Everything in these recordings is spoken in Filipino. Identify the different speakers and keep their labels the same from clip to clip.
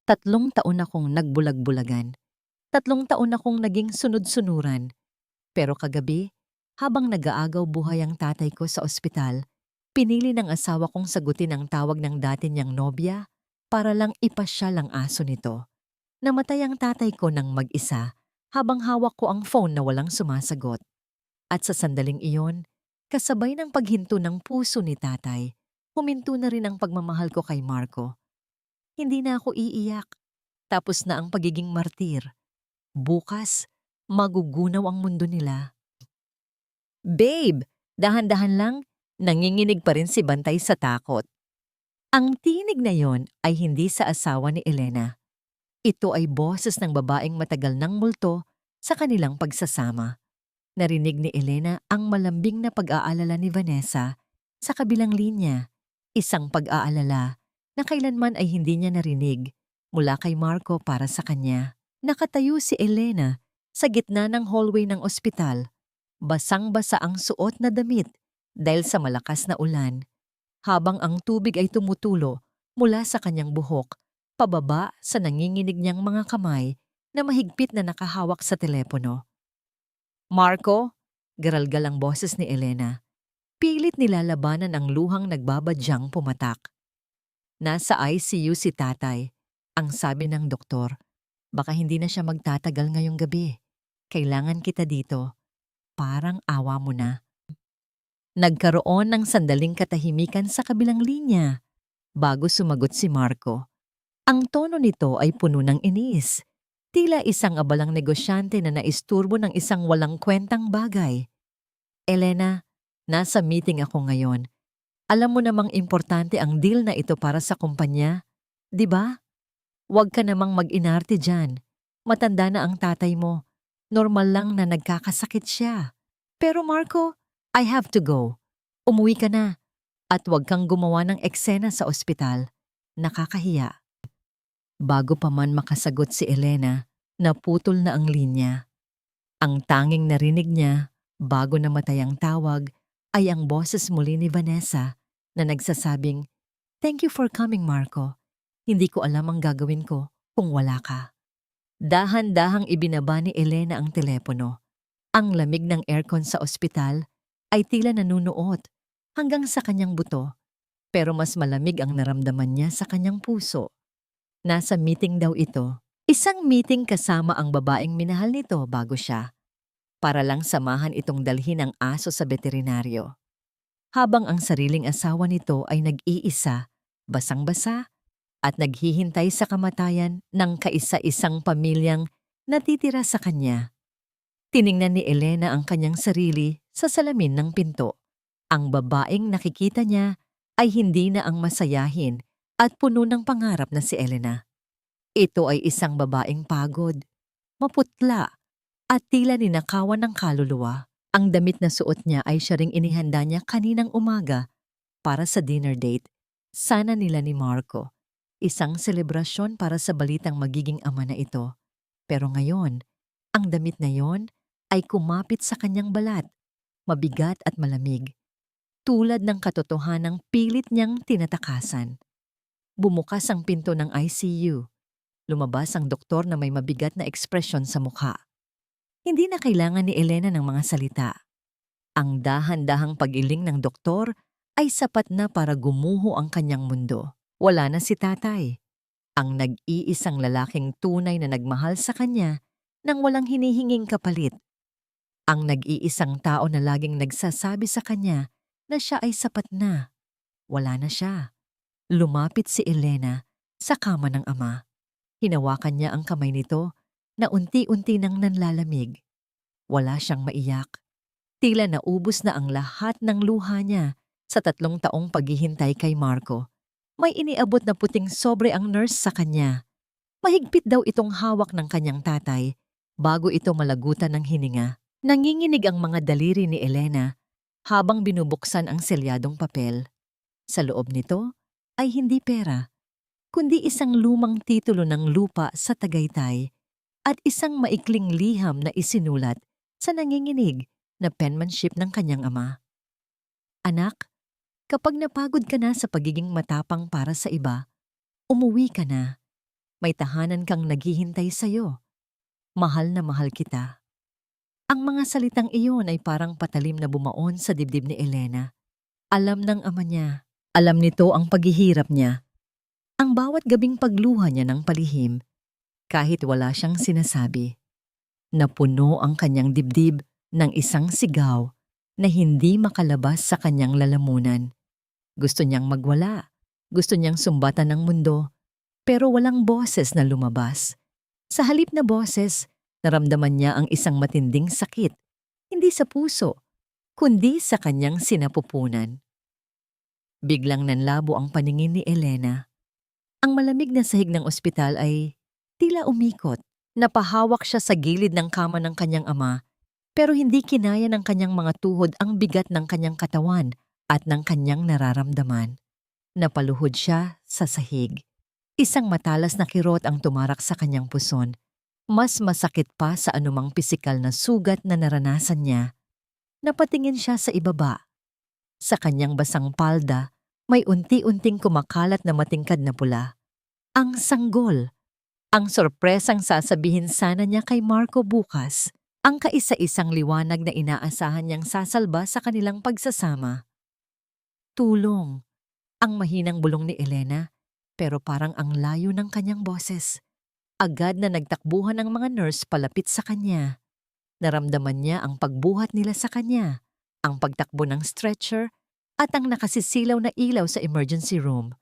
Speaker 1: 3 taon akong nagbulag-bulagan. 3 taon akong naging sunod-sunuran. Pero kagabi, habang nag-aagaw buhay ang tatay ko sa ospital, pinili ng asawa kong sagutin ang tawag ng dati niyang nobya para lang ipasyal ang aso nito. Namatay ang tatay ko ng mag-isa habang hawak ko ang phone na walang sumasagot. At sa sandaling iyon, kasabay ng paghinto ng puso ni tatay, huminto na rin ang pagmamahal ko kay Marco. Hindi na ako iiyak. Tapos na ang pagiging martir. Bukas, magugunaw ang mundo nila. Babe, dahan-dahan lang, nanginginig pa rin si Bantay sa takot. Ang tinig na yon ay hindi sa asawa ni Elena. Ito ay boses ng babaeng matagal ng multo sa kanilang pagsasama. Narinig ni Elena ang malambing na pag-aalala ni Vanessa sa kabilang linya. Isang pag-aalala na kailanman ay hindi niya narinig mula kay Marco para sa kanya. Nakatayo si Elena sa gitna ng hallway ng ospital. Basang-basa ang suot na damit dahil sa malakas na ulan, habang ang tubig ay tumutulo mula sa kanyang buhok, pababa sa nanginginig niyang mga kamay na mahigpit na nakahawak sa telepono. Marco, garalgal ang boses ni Elena. Pilit nilalabanan ang luhang nagbabadyang pumatak. Nasa ICU si tatay. Ang sabi ng doktor, baka hindi na siya magtatagal ngayong gabi. Kailangan kita dito. Parang awa mo na. Nagkaroon ng sandaling katahimikan sa kabilang linya bago sumagot si Marco. Ang tono nito ay puno ng inis. Tila isang abalang negosyante na naisturbo ng isang walang kwentang bagay. Elena, nasa meeting ako ngayon. Alam mo namang importante ang deal na ito para sa kumpanya, di ba? Huwag ka namang mag-inarte dyan. Matanda na ang tatay mo. Normal lang na nagkakasakit siya. Pero Marco, I have to go. Umuwi ka na. At huwag kang gumawa ng eksena sa ospital. Nakakahiya. Bago pa man makasagot si Elena, naputol na ang linya. Ang tanging narinig niya, bago namatay ang tawag, ay ang boses muli ni Vanessa na nagsasabing, "Thank you for coming, Marco. Hindi ko alam ang gagawin ko kung wala ka." Dahan-dahang ibinaba ni Elena ang telepono. Ang lamig ng aircon sa ospital ay tila nanunuot hanggang sa kanyang buto, pero mas malamig ang naramdaman niya sa kanyang puso. Nasa meeting daw ito. Isang meeting kasama ang babaeng minahal nito bago siya, para lang samahan itong dalhin ang aso sa veterinaryo. Habang ang sariling asawa nito ay nag-iisa, basang-basa, at naghihintay sa kamatayan ng kaisa-isang pamilyang natitira sa kanya. Tiningnan ni Elena ang kanyang sarili sa salamin ng pinto. Ang babaeng nakikita niya ay hindi na ang masayahin at puno ng pangarap na si Elena. Ito ay isang babaeng pagod, maputla, at tila ninakawan ng kaluluwa. Ang damit na suot niya ay siya ring inihanda niya kaninang umaga para sa dinner date, sana nila ni Marco. Isang selebrasyon para sa balitang magiging ama na ito. Pero ngayon, ang damit na yon ay kumapit sa kanyang balat, mabigat at malamig, tulad ng katotohanang pilit niyang tinatakasan. Bumukas ang pinto ng ICU. Lumabas ang doktor na may mabigat na ekspresyon sa mukha. Hindi na kailangan ni Elena ng mga salita. Ang dahan-dahang pag-iling ng doktor ay sapat na para gumuho ang kanyang mundo. Wala na si tatay, ang nag-iisang lalaking tunay na nagmahal sa kanya nang walang hinihinging kapalit. Ang nag-iisang tao na laging nagsasabi sa kanya na siya ay sapat na. Wala na siya. Lumapit si Elena sa kama ng ama. Hinawakan niya ang kamay nito na unti-unti nang nanlalamig. Wala siyang maiyak. Tila naubos na ang lahat ng luha niya sa 3 taong paghihintay kay Marco. May iniabot na puting sobre ang nurse sa kanya. Mahigpit daw itong hawak ng kanyang tatay bago ito malagutan ng hininga. Nanginginig ang mga daliri ni Elena habang binubuksan ang selyadong papel. Sa loob nito ay hindi pera, kundi isang lumang titulo ng lupa sa Tagaytay at isang maikling liham na isinulat sa nanginginig na penmanship ng kanyang ama. "Anak, kapag napagod ka na sa pagiging matapang para sa iba, umuwi ka na. May tahanan kang naghihintay sa'yo. Mahal na mahal kita. Ang mga salitang iyon ay parang patalim na bumaon sa dibdib ni Elena. Alam ng ama niya. Alam nito ang paghihirap niya. Ang bawat gabing pagluha niya ng palihim, kahit wala siyang sinasabi. Napuno ang kanyang dibdib ng isang sigaw na hindi makalabas sa kanyang lalamunan. Gusto niyang magwala. Gusto niyang sumbatan ng mundo. Pero walang boses na lumabas. Sa halip na boses, naramdaman niya ang isang matinding sakit. Hindi sa puso, kundi sa kanyang sinapupunan. Biglang nanlabo ang paningin ni Elena. Ang malamig na sahig ng ospital ay tila umikot. Napahawak siya sa gilid ng kama ng kanyang ama, pero hindi kinaya ng kanyang mga tuhod ang bigat ng kanyang katawan at ng kanyang nararamdaman. Napaluhod siya sa sahig. Isang matalas na kirot ang tumarak sa kanyang puson. Mas masakit pa sa anumang pisikal na sugat na naranasan niya. Napatingin siya sa ibaba. Sa kanyang basang palda, may unti-unting kumakalat na matingkad na pula. Ang sanggol. Ang sorpresang sasabihin sana niya kay Marco bukas. Ang kaisa-isang liwanag na inaasahan niyang sasalba sa kanilang pagsasama. Tulong. Ang mahinang bulong ni Elena, pero parang ang layo ng kanyang boses. Agad na nagtakbuhan ang mga nurse palapit sa kanya. Naramdaman niya ang pagbuhat nila sa kanya, ang pagtakbo ng stretcher, at ang nakasisilaw na ilaw sa emergency room.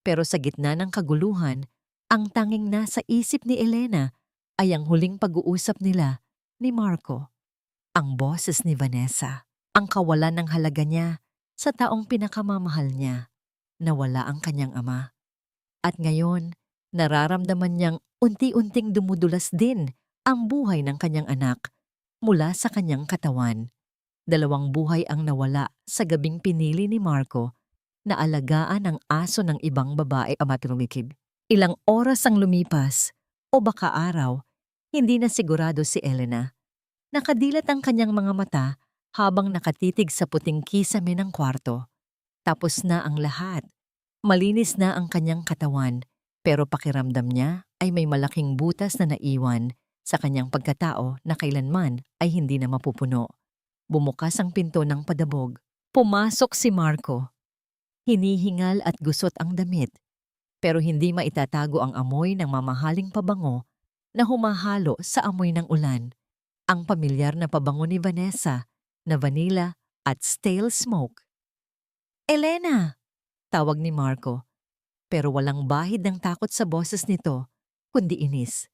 Speaker 1: Pero sa gitna ng kaguluhan, ang tanging nasa isip ni Elena ay ang huling pag-uusap nila ni Marco. Ang boses ni Vanessa, ang kawalan ng halaga niya sa taong pinakamamahal niya. Nawala ang kanyang ama. At ngayon, nararamdaman niyang unti-unting dumudulas din ang buhay ng kanyang anak mula sa kanyang katawan. 2 buhay ang nawala sa gabing pinili ni Marco na alagaan ang aso ng ibang babae amatilumikib. Ilang oras ang lumipas o baka araw, hindi na sigurado si Elena. Nakadilat ang kanyang mga mata habang nakatitig sa puting kisame ng kwarto. Tapos na ang lahat. Malinis na ang kanyang katawan, pero pakiramdam niya ay may malaking butas na naiwan sa kanyang pagkatao na kailanman ay hindi na mapupuno. Bumukas ang pinto ng padabog. Pumasok si Marco. Hinihingal at gusot ang damit, pero hindi maitatago ang amoy ng mamahaling pabango na humahalo sa amoy ng ulan. Ang pamilyar na pabango ni Vanessa na vanilla at stale smoke. Elena! Tawag ni Marco, pero walang bahid ng takot sa boses nito, kundi inis.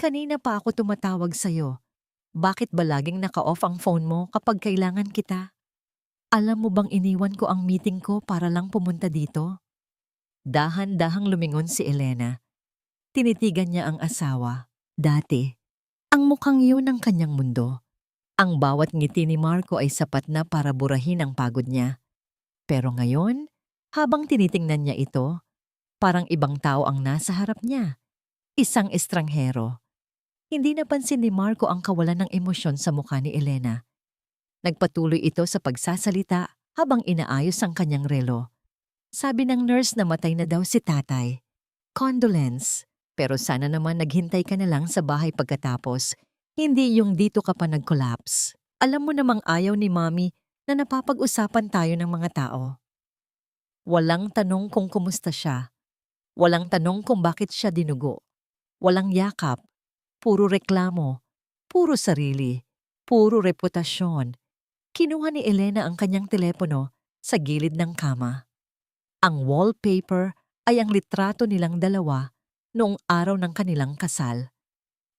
Speaker 1: Kanina pa ako tumatawag sa'yo. Bakit ba laging naka-off ang phone mo kapag kailangan kita? Alam mo bang iniwan ko ang meeting ko para lang pumunta dito? Dahan-dahang lumingon si Elena. Tinitigan niya ang asawa. Dati, ang mukhang yun ang kanyang mundo. Ang bawat ngiti ni Marco ay sapat na para burahin ang pagod niya. Pero ngayon, habang tinitingnan niya ito, parang ibang tao ang nasa harap niya. Isang estranghero. Hindi napansin ni Marco ang kawalan ng emosyon sa mukha ni Elena. Nagpatuloy ito sa pagsasalita habang inaayos ang kanyang relo. Sabi ng nurse na matay na daw si tatay. Condolence. Pero sana naman naghintay ka na lang sa bahay pagkatapos. Hindi yung dito ka pa nag-collapse. Alam mo namang ayaw ni Mommy na napapag-usapan tayo ng mga tao. Walang tanong kung kumusta siya. Walang tanong kung bakit siya dinugo. Walang yakap. Puro reklamo. Puro sarili. Puro reputasyon. Kinuha ni Elena ang kanyang telepono sa gilid ng kama. Ang wallpaper ay ang litrato nilang dalawa noong araw ng kanilang kasal.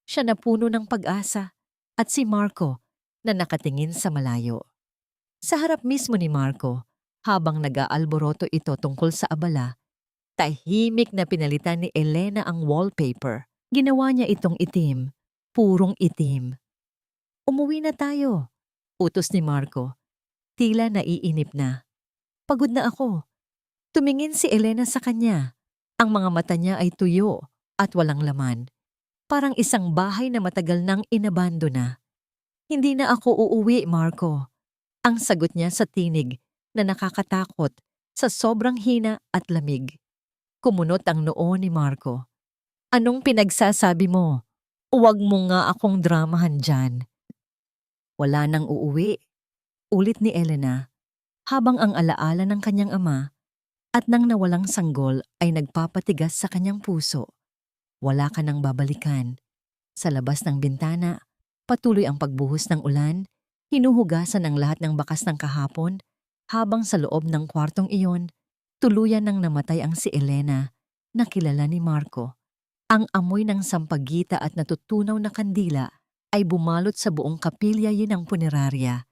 Speaker 1: Siya na puno ng pag-asa at si Marco na nakatingin sa malayo. Sa harap mismo ni Marco, habang nag-aalboroto ito tungkol sa abala, tahimik na pinalitan ni Elena ang wallpaper. Ginawa niya itong itim, purong itim. Umuwi na tayo, utos ni Marco. Tila naiinip na. Pagod na ako. Tumingin si Elena sa kanya. Ang mga mata niya ay tuyo at walang laman. Parang isang bahay na matagal nang inabandona. Hindi na ako uuwi, Marco. Ang sagot niya sa tinig na nakakatakot sa sobrang hina at lamig. Kumunot ang noo ni Marco. Anong pinagsasabi mo? Huwag mo nga akong dramahan dyan. Wala nang uuwi, ulit ni Elena, habang ang alaala ng kanyang ama at nang nawalang sanggol ay nagpapatigas sa kanyang puso. Wala ka nang babalikan. Sa labas ng bintana, patuloy ang pagbuhos ng ulan, hinuhugasan ang lahat ng bakas ng kahapon, habang sa loob ng kwartong iyon, tuluyan nang namatay ang si Elena, na kilala ni Marco. Ang amoy ng sampagita at natutunaw na kandila ay bumalot sa buong kapilya ng punerarya.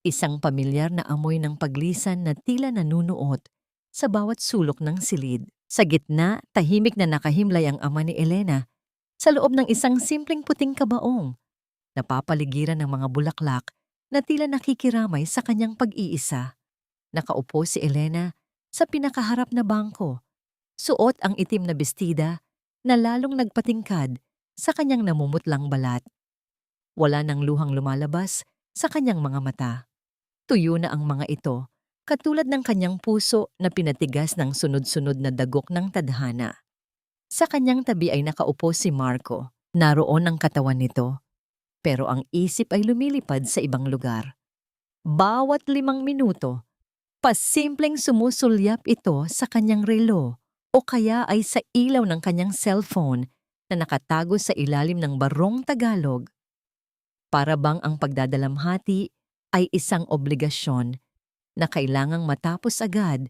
Speaker 1: Isang pamilyar na amoy ng paglisan na tila nanunuot sa bawat sulok ng silid. Sa gitna, tahimik na nakahimlay ang ama ni Elena sa loob ng isang simpleng puting kabaong. Napapaligiran ng mga bulaklak na tila nakikiramay sa kanyang pag-iisa. Nakaupo si Elena sa pinakaharap na bangko. Suot ang itim na bestida na lalong nagpatingkad sa kanyang namumutlang balat. Wala nang luhang lumalabas sa kanyang mga mata. Tuyo na ang mga ito, katulad ng kanyang puso na pinatigas ng sunod-sunod na dagok ng tadhana. Sa kanyang tabi ay nakaupo si Marco. Naroon ang katawan nito, pero ang isip ay lumilipad sa ibang lugar. Bawat 5 minuto, pasimpleng sumusulyap ito sa kanyang relo o kaya ay sa ilaw ng kanyang cellphone na nakatago sa ilalim ng barong Tagalog. Para bang ang pagdadalamhati ay isang obligasyon na kailangang matapos agad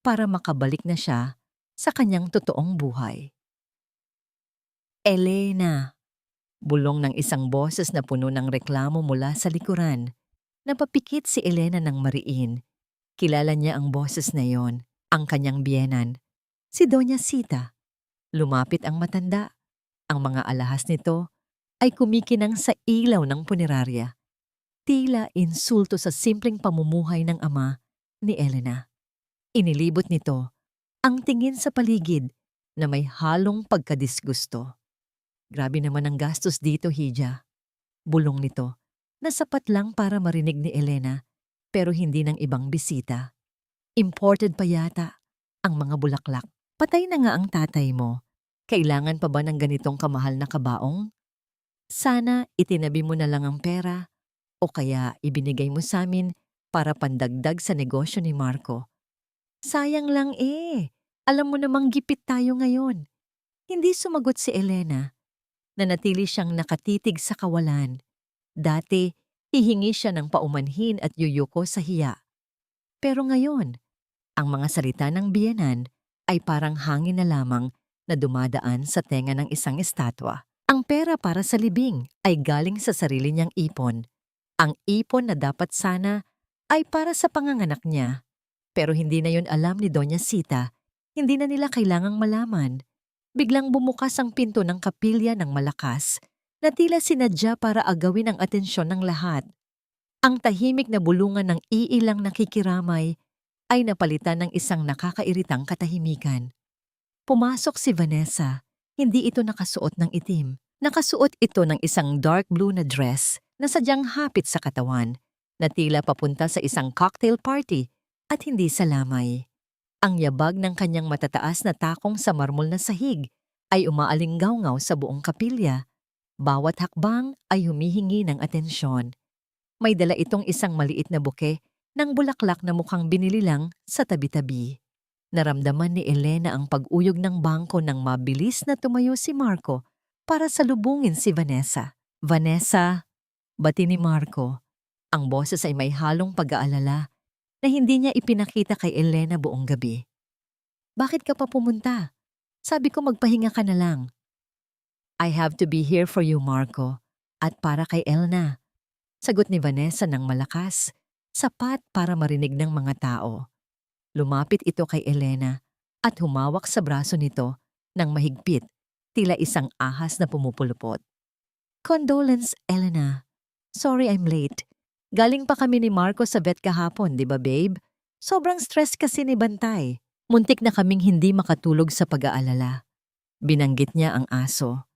Speaker 1: para makabalik na siya sa kanyang totoong buhay. Elena! Bulong ng isang boses na puno ng reklamo mula sa likuran. Napapikit si Elena ng mariin. Kilala niya ang boses na yon, ang kanyang biyenan, si Doña Sita. Lumapit ang matanda. Ang mga alahas nito ay kumikinang sa ilaw ng punerarya. Tila insulto sa simpleng pamumuhay ng ama ni Elena. Inilibot nito ang tingin sa paligid na may halong pagkadisgusto. Grabe naman ang gastos dito, Hija. Bulong nito na sapat lang para marinig ni Elena pero hindi ng ibang bisita. Imported pa yata ang mga bulaklak. Patay na nga ang tatay mo. Kailangan pa ba ng ganitong kamahal na kabaong? Sana itinabi mo na lang ang pera o kaya ibinigay mo sa amin para pandagdag sa negosyo ni Marco. Sayang lang Alam mo namang gipit tayo ngayon. Hindi sumagot si Elena. Nanatili siyang nakatitig sa kawalan. Dati, hihingi siya ng paumanhin at yuyuko sa hiya. Pero ngayon, ang mga salita ng biyenan ay parang hangin na lamang na dumadaan sa tenga ng isang estatwa. Ang pera para sa libing ay galing sa sarili niyang ipon. Ang ipon na dapat sana ay para sa panganganak niya. Pero hindi na yon alam ni Doña Sita. Hindi na nila kailangang malaman. Biglang bumukas ang pinto ng kapilya ng malakas na tila sinadya para agawin ang atensyon ng lahat. Ang tahimik na bulungan ng iilang nakikiramay ay napalitan ng isang nakakairitang katahimikan. Pumasok si Vanessa. Hindi ito nakasuot ng itim. Nakasuot ito ng isang dark blue na dress na sadyang hapit sa katawan, na tila papunta sa isang cocktail party at hindi sa lamay. Ang yabag ng kanyang matataas na takong sa marmol na sahig ay umaalinggaw-ngaw sa buong kapilya. Bawat hakbang ay humihingi ng atensyon. May dala itong isang maliit na buke ng bulaklak na mukhang binili lang sa tabi-tabi. Naramdaman ni Elena ang pag-uyog ng bangko nang mabilis na tumayo si Marco para salubungin si Vanessa. Vanessa, bati ni Marco. Ang boses ay may halong pag-aalala na hindi niya ipinakita kay Elena buong gabi. Bakit ka pa pumunta? Sabi ko magpahinga ka na lang. I have to be here for you, Marco. At para kay Elna. Sagot ni Vanessa ng malakas, sapat para marinig ng mga tao. Lumapit ito kay Elena at humawak sa braso nito ng mahigpit, tila isang ahas na pumupulupot. Condolence, Elena. Sorry I'm late. Galing pa kami ni Marco sa vet kahapon, di ba babe? Sobrang stress kasi ni Bantay. Muntik na kaming hindi makatulog sa pag-aalala. Binanggit niya ang aso.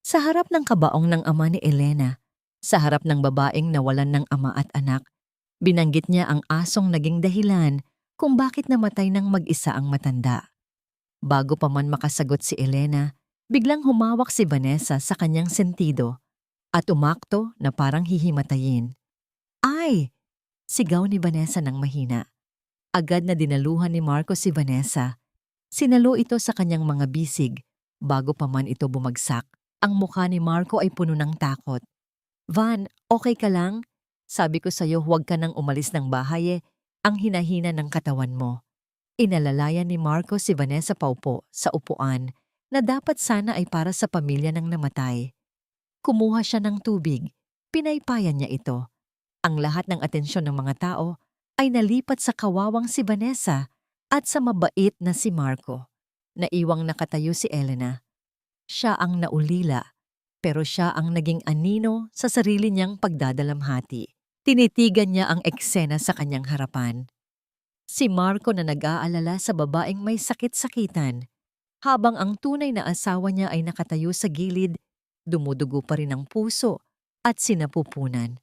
Speaker 1: Sa harap ng kabaong ng ama ni Elena, sa harap ng babaeng nawalan ng ama at anak, binanggit niya ang asong naging dahilan kung bakit namatay ng mag-isa ang matanda. Bago pa man makasagot si Elena, Biglang humawak si Vanessa sa kanyang sentido at umakto na parang hihimatayin. Ay! Sigaw ni Vanessa ng mahina. Agad na dinaluhan ni Marco si Vanessa. Sinalo ito sa kanyang mga bisig bago pa man ito bumagsak. Ang mukha ni Marco ay puno ng takot. Van, okay ka lang? Sabi ko sa'yo huwag ka nang umalis ng bahay ang hinahina ng katawan mo. Inalalayan ni Marco si Vanessa paupo sa upuan na dapat sana ay para sa pamilya ng namatay. Kumuha siya ng tubig, pinaypayan niya ito. Ang lahat ng atensyon ng mga tao ay nalipat sa kawawang si Vanessa at sa mabait na si Marco. Naiwang nakatayo si Elena. Siya ang naulila, pero siya ang naging anino sa sarili niyang pagdadalamhati. Tinitigan niya ang eksena sa kanyang harapan. Si Marco na nag-aalala sa babaeng may sakit-sakitan, habang ang tunay na asawa niya ay nakatayo sa gilid, dumudugo pa rin ang puso at sinapupunan.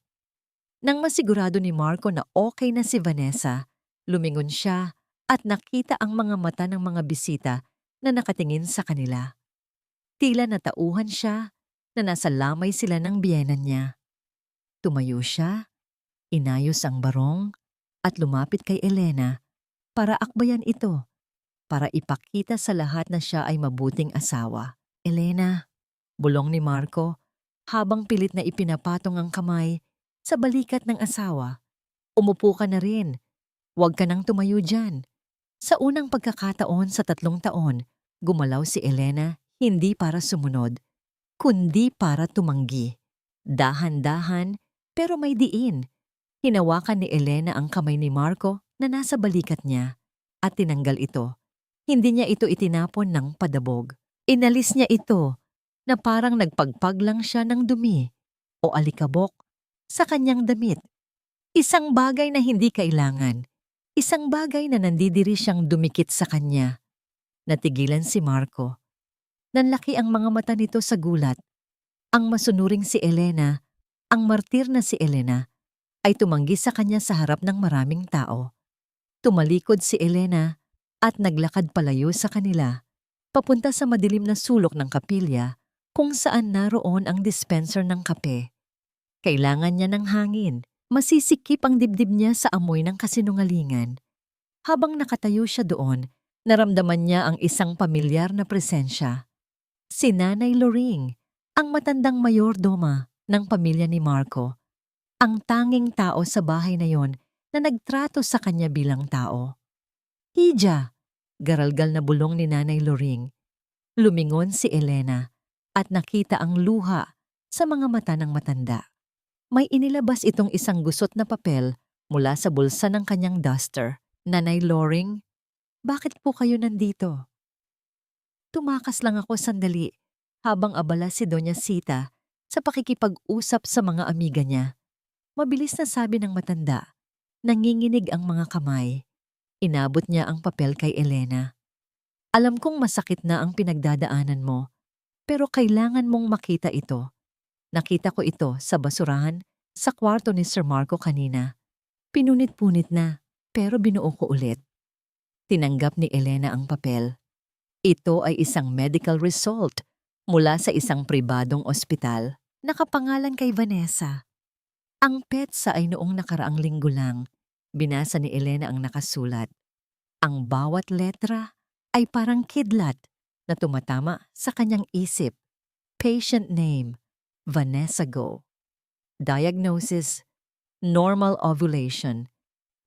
Speaker 1: Nang masigurado ni Marco na okay na si Vanessa, lumingon siya at nakita ang mga mata ng mga bisita na nakatingin sa kanila. Tila natauhan siya na nasa lamay sila ng biyenan niya. Tumayo siya, inayos ang barong at lumapit kay Elena para akbayan ito, para ipakita sa lahat na siya ay mabuting asawa. Elena, bulong ni Marco habang pilit na ipinapatong ang kamay sa balikat ng asawa. Umupo ka na rin. Huwag ka nang tumayo dyan. Sa unang pagkakataon sa 3 taon, gumalaw si Elena hindi para sumunod, kundi para tumanggi. Dahan-dahan pero may diin. Hinawakan ni Elena ang kamay ni Marco na nasa balikat niya at tinanggal ito. Hindi niya ito itinapon ng padabog. Inalis niya ito na parang nagpagpag lang siya ng dumi o alikabok sa kanyang damit. Isang bagay na hindi kailangan. Isang bagay na nandidiri siyang dumikit sa kanya. Natigilan si Marco. Nanlaki ang mga mata nito sa gulat. Ang masunuring si Elena, ang martir na si Elena, ay tumanggi sa kanya sa harap ng maraming tao. Tumalikod si Elena at naglakad palayo sa kanila, papunta sa madilim na sulok ng kapilya kung saan naroon ang dispenser ng kape. Kailangan niya ng hangin, masisikip ang dibdib niya sa amoy ng kasinungalingan. Habang nakatayo siya doon, naramdaman niya ang isang pamilyar na presensya. Si Nanay Loring, ang matandang mayordoma ng pamilya ni Marco. Ang tanging tao sa bahay na yon na nagtrato sa kanya bilang tao. Hija, garalgal na bulong ni Nanay Loring. Lumingon si Elena at nakita ang luha sa mga mata ng matanda. May inilabas itong isang gusot na papel mula sa bulsa ng kanyang duster. Nanay Loring, bakit po kayo nandito? Tumakas lang ako sandali habang abala si Doña Sita sa pakikipag-usap sa mga amiga niya. Mabilis na sabi ng matanda. Nanginginig ang mga kamay. Inabot niya ang papel kay Elena. Alam kong masakit na ang pinagdadaanan mo, pero kailangan mong makita ito. Nakita ko ito sa basurahan sa kwarto ni Sir Marco kanina. Pinunit-punit na, pero binuo ko ulit. Tinanggap ni Elena ang papel. Ito ay isang medical result mula sa isang pribadong ospital. Nakapangalan kay Vanessa. Ang petsa ay noong nakaraang linggo lang. Binasa ni Elena ang nakasulat. Ang bawat letra ay parang kidlat na tumatama sa kanyang isip. Patient name, Vanessa Go. Diagnosis, normal ovulation.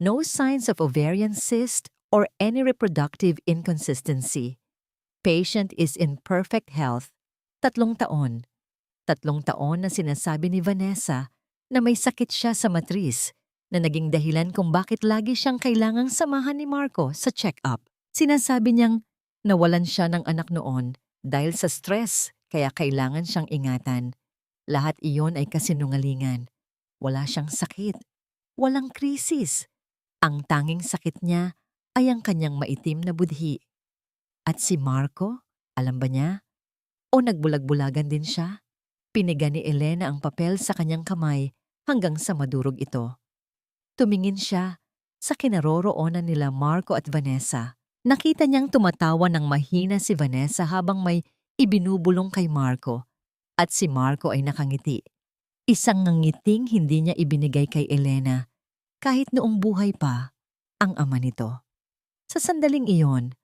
Speaker 1: No signs of ovarian cyst or any reproductive inconsistency. Patient is in perfect health. 3 taon. 3 taon na sinasabi ni Vanessa na may sakit siya sa matris na naging dahilan kung bakit lagi siyang kailangang samahan ni Marco sa check-up. Sinasabi niyang nawalan siya ng anak noon dahil sa stress kaya kailangan siyang ingatan. Lahat iyon ay kasinungalingan. Wala siyang sakit. Walang krisis. Ang tanging sakit niya ay ang kanyang maitim na budhi. At si Marco, alam ba niya? O nagbulag-bulagan din siya? Piniga ni Elena ang papel sa kanyang kamay hanggang sa madurog ito. Tumingin siya sa kinaroroonan nila Marco at Vanessa. Nakita niyang tumatawa ng mahina si Vanessa habang may ibinubulong kay Marco at si Marco ay nakangiti. Isang ngiting hindi niya ibinigay kay Elena kahit noong buhay pa ang ama nito. Sa sandaling iyon,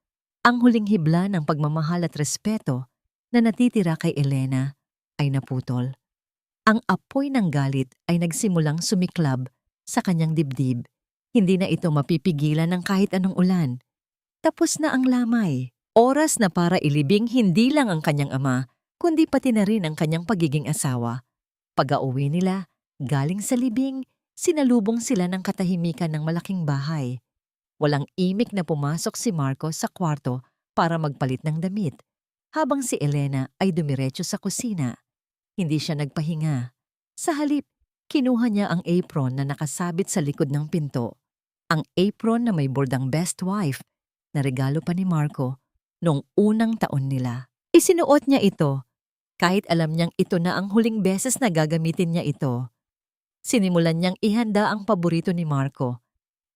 Speaker 1: ang huling hibla ng pagmamahal at respeto na natitira kay Elena ay naputol. Ang apoy ng galit ay nagsimulang sumiklab sa kanyang dibdib. Hindi na ito mapipigilan ng kahit anong ulan. Tapos na ang lamay. Oras na para ilibing hindi lang ang kanyang ama, kundi pati na rin ang kanyang pagiging asawa. Pag-auwi nila, galing sa libing, sinalubong sila ng katahimikan ng malaking bahay. Walang imik na pumasok si Marco sa kwarto para magpalit ng damit, habang si Elena ay dumiretso sa kusina. Hindi siya nagpahinga. Sa halip, kinuha niya ang apron na nakasabit sa likod ng pinto. Ang apron na may bordang best wife na regalo pa ni Marco noong unang taon nila. Isinuot niya ito kahit alam niyang ito na ang huling beses na gagamitin niya ito. Sinimulan niyang ihanda ang paborito ni Marco.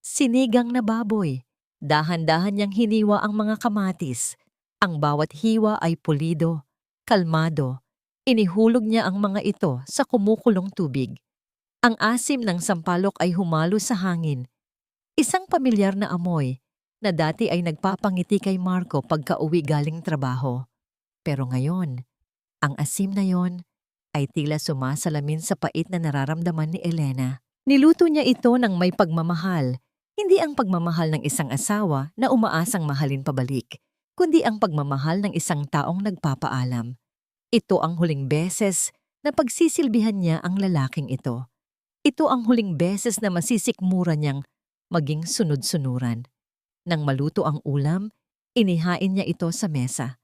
Speaker 1: Sinigang na baboy. Dahan-dahan niyang hiniwa ang mga kamatis. Ang bawat hiwa ay pulido, kalmado. Inihulog niya ang mga ito sa kumukulong tubig. Ang asim ng sampalok ay humalo sa hangin. Isang pamilyar na amoy na dati ay nagpapangiti kay Marco pagka-uwi galing trabaho. Pero ngayon, ang asim na yon ay tila sumasalamin sa pait na nararamdaman ni Elena. Niluto niya ito ng may pagmamahal, hindi ang pagmamahal ng isang asawa na umaasang mahalin pabalik, kundi ang pagmamahal ng isang taong nagpapaalam. Ito ang huling beses na pagsisilbihan niya ang lalaking ito. Ito ang huling beses na masisikmura niyang maging sunod-sunuran. Nang maluto ang ulam, inihain niya ito sa mesa.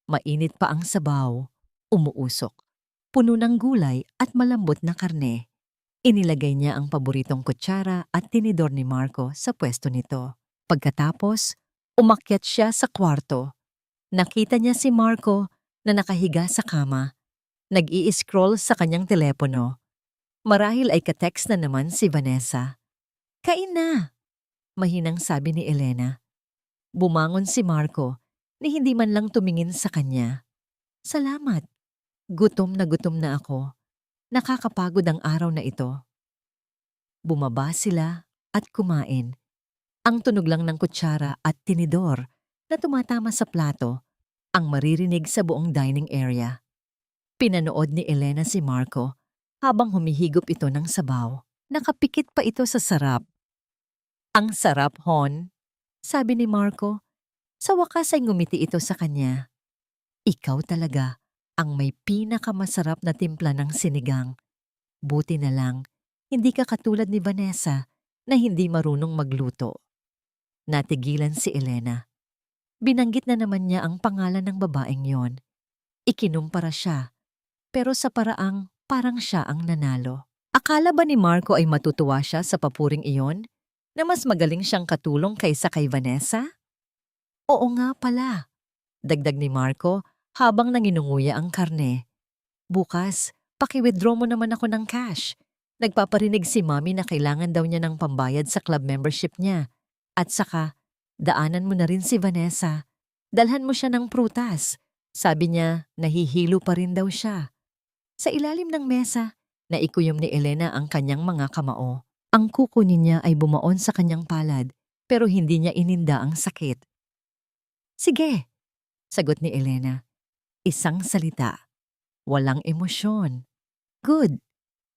Speaker 1: Mainit pa ang sabaw, umuusok. Puno ng gulay at malambot na karne. Inilagay niya ang paboritong kutsara at tinidor ni Marco sa pwesto nito. Pagkatapos, umakyat siya sa kwarto. Nakita niya si Marco na nakahiga sa kama. Nag-i-scroll sa kanyang telepono. Marahil ay ka-text na naman si Vanessa. "Kain na," mahinang sabi ni Elena. Bumangon si Marco ni hindi man lang tumingin sa kanya. "Salamat. Gutom na ako. Nakakapagod ang araw na ito." Bumaba sila at kumain. Ang tunog lang ng kutsara at tinidor na tumatama sa plato ang maririnig sa buong dining area. Pinanood ni Elena si Marco habang humihigop ito ng sabaw. Nakapikit pa ito sa sarap. "Ang sarap, hon," sabi ni Marco. Sa wakas ay ngumiti ito sa kanya. "Ikaw talaga ang may pinakamasarap na timpla ng sinigang. Buti na lang, hindi ka katulad ni Vanessa na hindi marunong magluto." Natigilan si Elena. Binanggit na naman niya ang pangalan ng babaeng yon. Ikinumpara siya, pero sa paraang parang siya ang nanalo. Akala ba ni Marco ay matutuwa siya sa papuring iyon? Na mas magaling siyang katulong kaysa kay Vanessa? Oo nga pala, dagdag ni Marco habang nanginunguya ang karne. "Bukas, paki-withdraw mo naman ako ng cash." Nagpaparinig si Mommy na kailangan daw niya ng pambayad sa club membership niya. At saka, daanan mo na rin si Vanessa. Dalhan mo siya ng prutas. Sabi niya, nahihilo pa rin daw siya. Sa ilalim ng mesa, naikuyom ni Elena ang kanyang mga kamao. Ang kukunin niya ay bumaon sa kanyang palad, pero hindi niya ininda ang sakit. "Sige," sagot ni Elena. Isang salita. Walang emosyon. "Good,"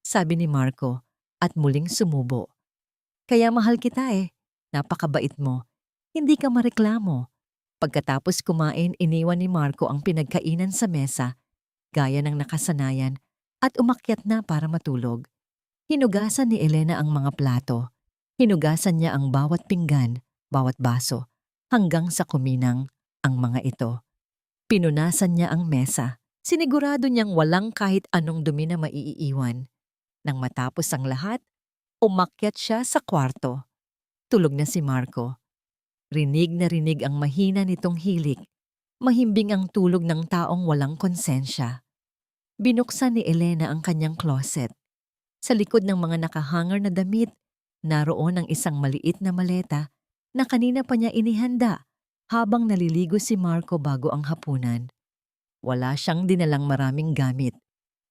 Speaker 1: sabi ni Marco at muling sumubo. "Kaya mahal kita eh. Napakabait mo. Hindi ka mareklamo." Pagkatapos kumain, iniwan ni Marco ang pinagkainan sa mesa, gaya ng nakasanayan, at umakyat na para matulog. Hinugasan ni Elena ang mga plato. Hinugasan niya ang bawat pinggan, bawat baso, hanggang sa kuminang ang mga ito. Pinunasan niya ang mesa. Sinigurado niyang walang kahit anong dumi na maiiwan. Nang matapos ang lahat, umakyat siya sa kwarto. Tulog na si Marco. Rinig na rinig ang mahina nitong hilik. Mahimbing ang tulog ng taong walang konsensya. Binuksan ni Elena ang kanyang closet. Sa likod ng mga nakahanger na damit, naroon ang isang maliit na maleta na kanina pa niya inihanda habang naliligo si Marco bago ang hapunan. Wala siyang dinalang maraming gamit.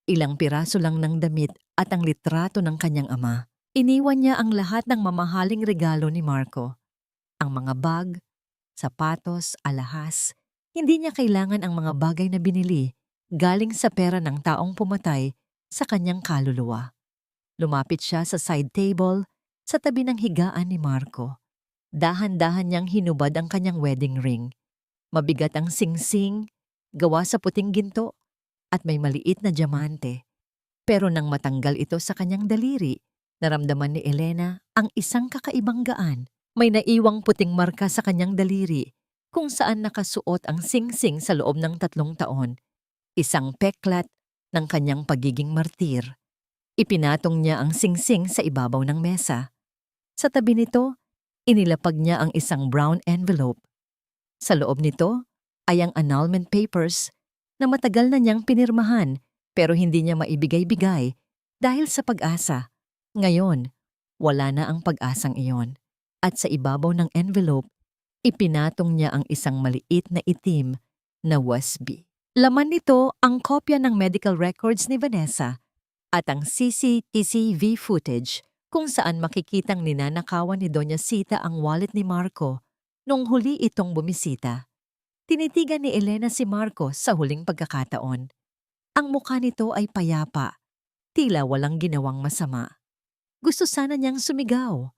Speaker 1: Ilang piraso lang ng damit at ang litrato ng kanyang ama. Iniwan niya ang lahat ng mamahaling regalo ni Marco. Ang mga bag, sapatos, alahas. Hindi niya kailangan ang mga bagay na binili galing sa pera ng taong pumatay sa kanyang kaluluwa. Lumapit siya sa side table sa tabi ng higaan ni Marco. Dahan-dahan niyang hinubad ang kanyang wedding ring. Mabigat ang singsing, gawa sa puting ginto at may maliit na diamante. Pero nang matanggal ito sa kanyang daliri, naramdaman ni Elena ang isang kakaibang gaan. May naiwang puting marka sa kanyang daliri kung saan nakasuot ang singsing sa loob ng 3 taon. Isang peklat ng kanyang pagiging martir. Ipinatong niya ang singsing sa ibabaw ng mesa. Sa tabi nito, inilapag niya ang isang brown envelope. Sa loob nito ay ang annulment papers na matagal na niyang pinirmahan pero hindi niya maibigay-bigay dahil sa pag-asa. Ngayon, wala na ang pag-asang iyon. At sa ibabaw ng envelope, ipinatong niya ang isang maliit na itim na USB. Laman nito ang kopya ng medical records ni Vanessa at ang CCTV footage kung saan makikitang ninanakawan ni Doña Sita ang wallet ni Marco nung huli itong bumisita. Tinitigan ni Elena si Marco sa huling pagkakataon. Ang mukha nito ay payapa, tila walang ginawang masama. Gusto sana niyang sumigaw.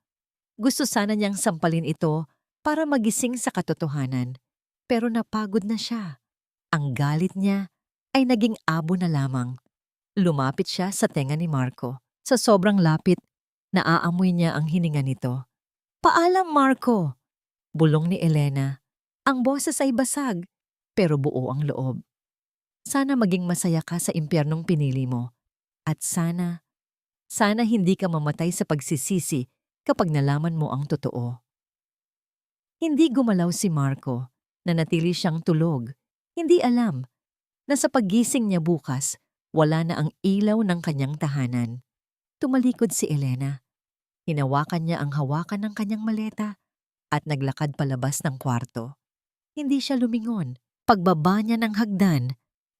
Speaker 1: Gusto sana niyang sampalin ito para magising sa katotohanan. Pero napagod na siya. Ang galit niya ay naging abo na lamang. Lumapit siya sa tenga ni Marco. Sa sobrang lapit, naaamoy niya ang hininga nito. "Paalam, Marco!" Bulong ni Elena. Ang boses ay basag, pero buo ang loob. Sana maging masaya ka sa impyernong pinili mo. At sana hindi ka mamatay sa pagsisisi kapag nalaman mo ang totoo. Hindi gumalaw si Marco. Nanatili siyang tulog. Hindi alam na sa paggising niya bukas, wala na ang ilaw ng kanyang tahanan. Tumalikod si Elena. Hinawakan niya ang hawakan ng kanyang maleta at naglakad palabas ng kwarto. Hindi siya lumingon. Pagbaba niya ng hagdan,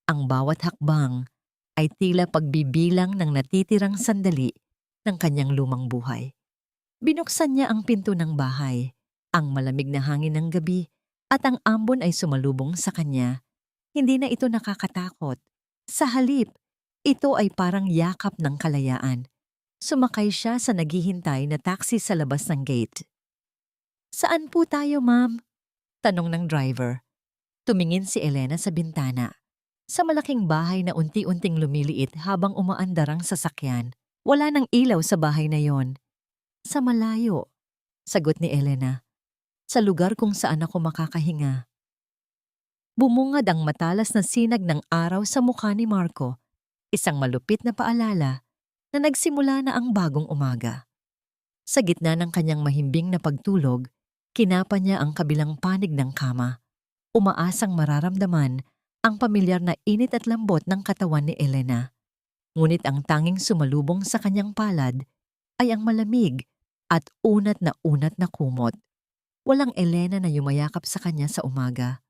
Speaker 1: ang bawat hakbang ay tila pagbibilang ng natitirang sandali ng kanyang lumang buhay. Binuksan niya ang pinto ng bahay. Ang malamig na hangin ng gabi at ang ambon ay sumalubong sa kanya. Hindi na ito nakakatakot. Sa halip, ito ay parang yakap ng kalayaan. Sumakay siya sa naghihintay na taxi sa labas ng gate. "Saan po tayo, ma'am?" tanong ng driver. Tumingin si Elena sa bintana. Sa malaking bahay na unti-unting lumiliit habang umaandar ang sasakyan. Wala nang ilaw sa bahay na yon. "Sa malayo," sagot ni Elena. "Sa lugar kung saan ako makakahinga." Bumungad ang matalas na sinag ng araw sa mukha ni Marco. Isang malupit na paalala na nagsimula na ang bagong umaga. Sa gitna ng kanyang mahimbing na pagtulog, kinapa niya ang kabilang panig ng kama. Umaasang mararamdaman ang pamilyar na init at lambot ng katawan ni Elena. Ngunit ang tanging sumalubong sa kanyang palad ay ang malamig at unat na kumot. Walang Elena na yumayakap sa kanya sa umaga.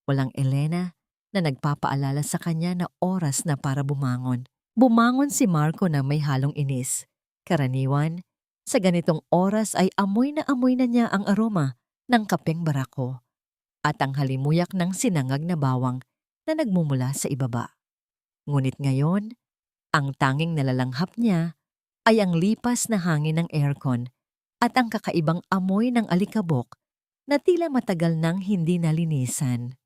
Speaker 1: Walang Elena na nagpapaalala sa kanya na oras na para bumangon. Bumangon si Marco na may halong inis. Karaniwan, sa ganitong oras ay amoy na niya ang aroma ng kapeng barako at ang halimuyak ng sinangag na bawang na nagmumula sa ibaba. Ngunit ngayon, ang tanging nalalanghap niya ay ang lipas na hangin ng aircon at ang kakaibang amoy ng alikabok na tila matagal nang hindi nalinisan.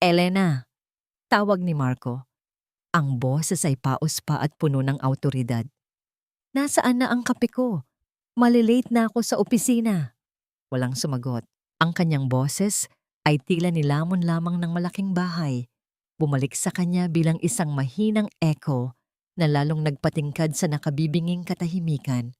Speaker 1: "Elena," tawag ni Marco. Ang boses ay paus pa at puno ng awtoridad. "Nasaan na ang kape ko? Malilate na ako sa opisina." Walang sumagot. Ang kanyang boses ay tila nilamon lamang ng malaking bahay. Bumalik sa kanya bilang isang mahinang echo na lalong nagpatingkad sa nakabibinging katahimikan.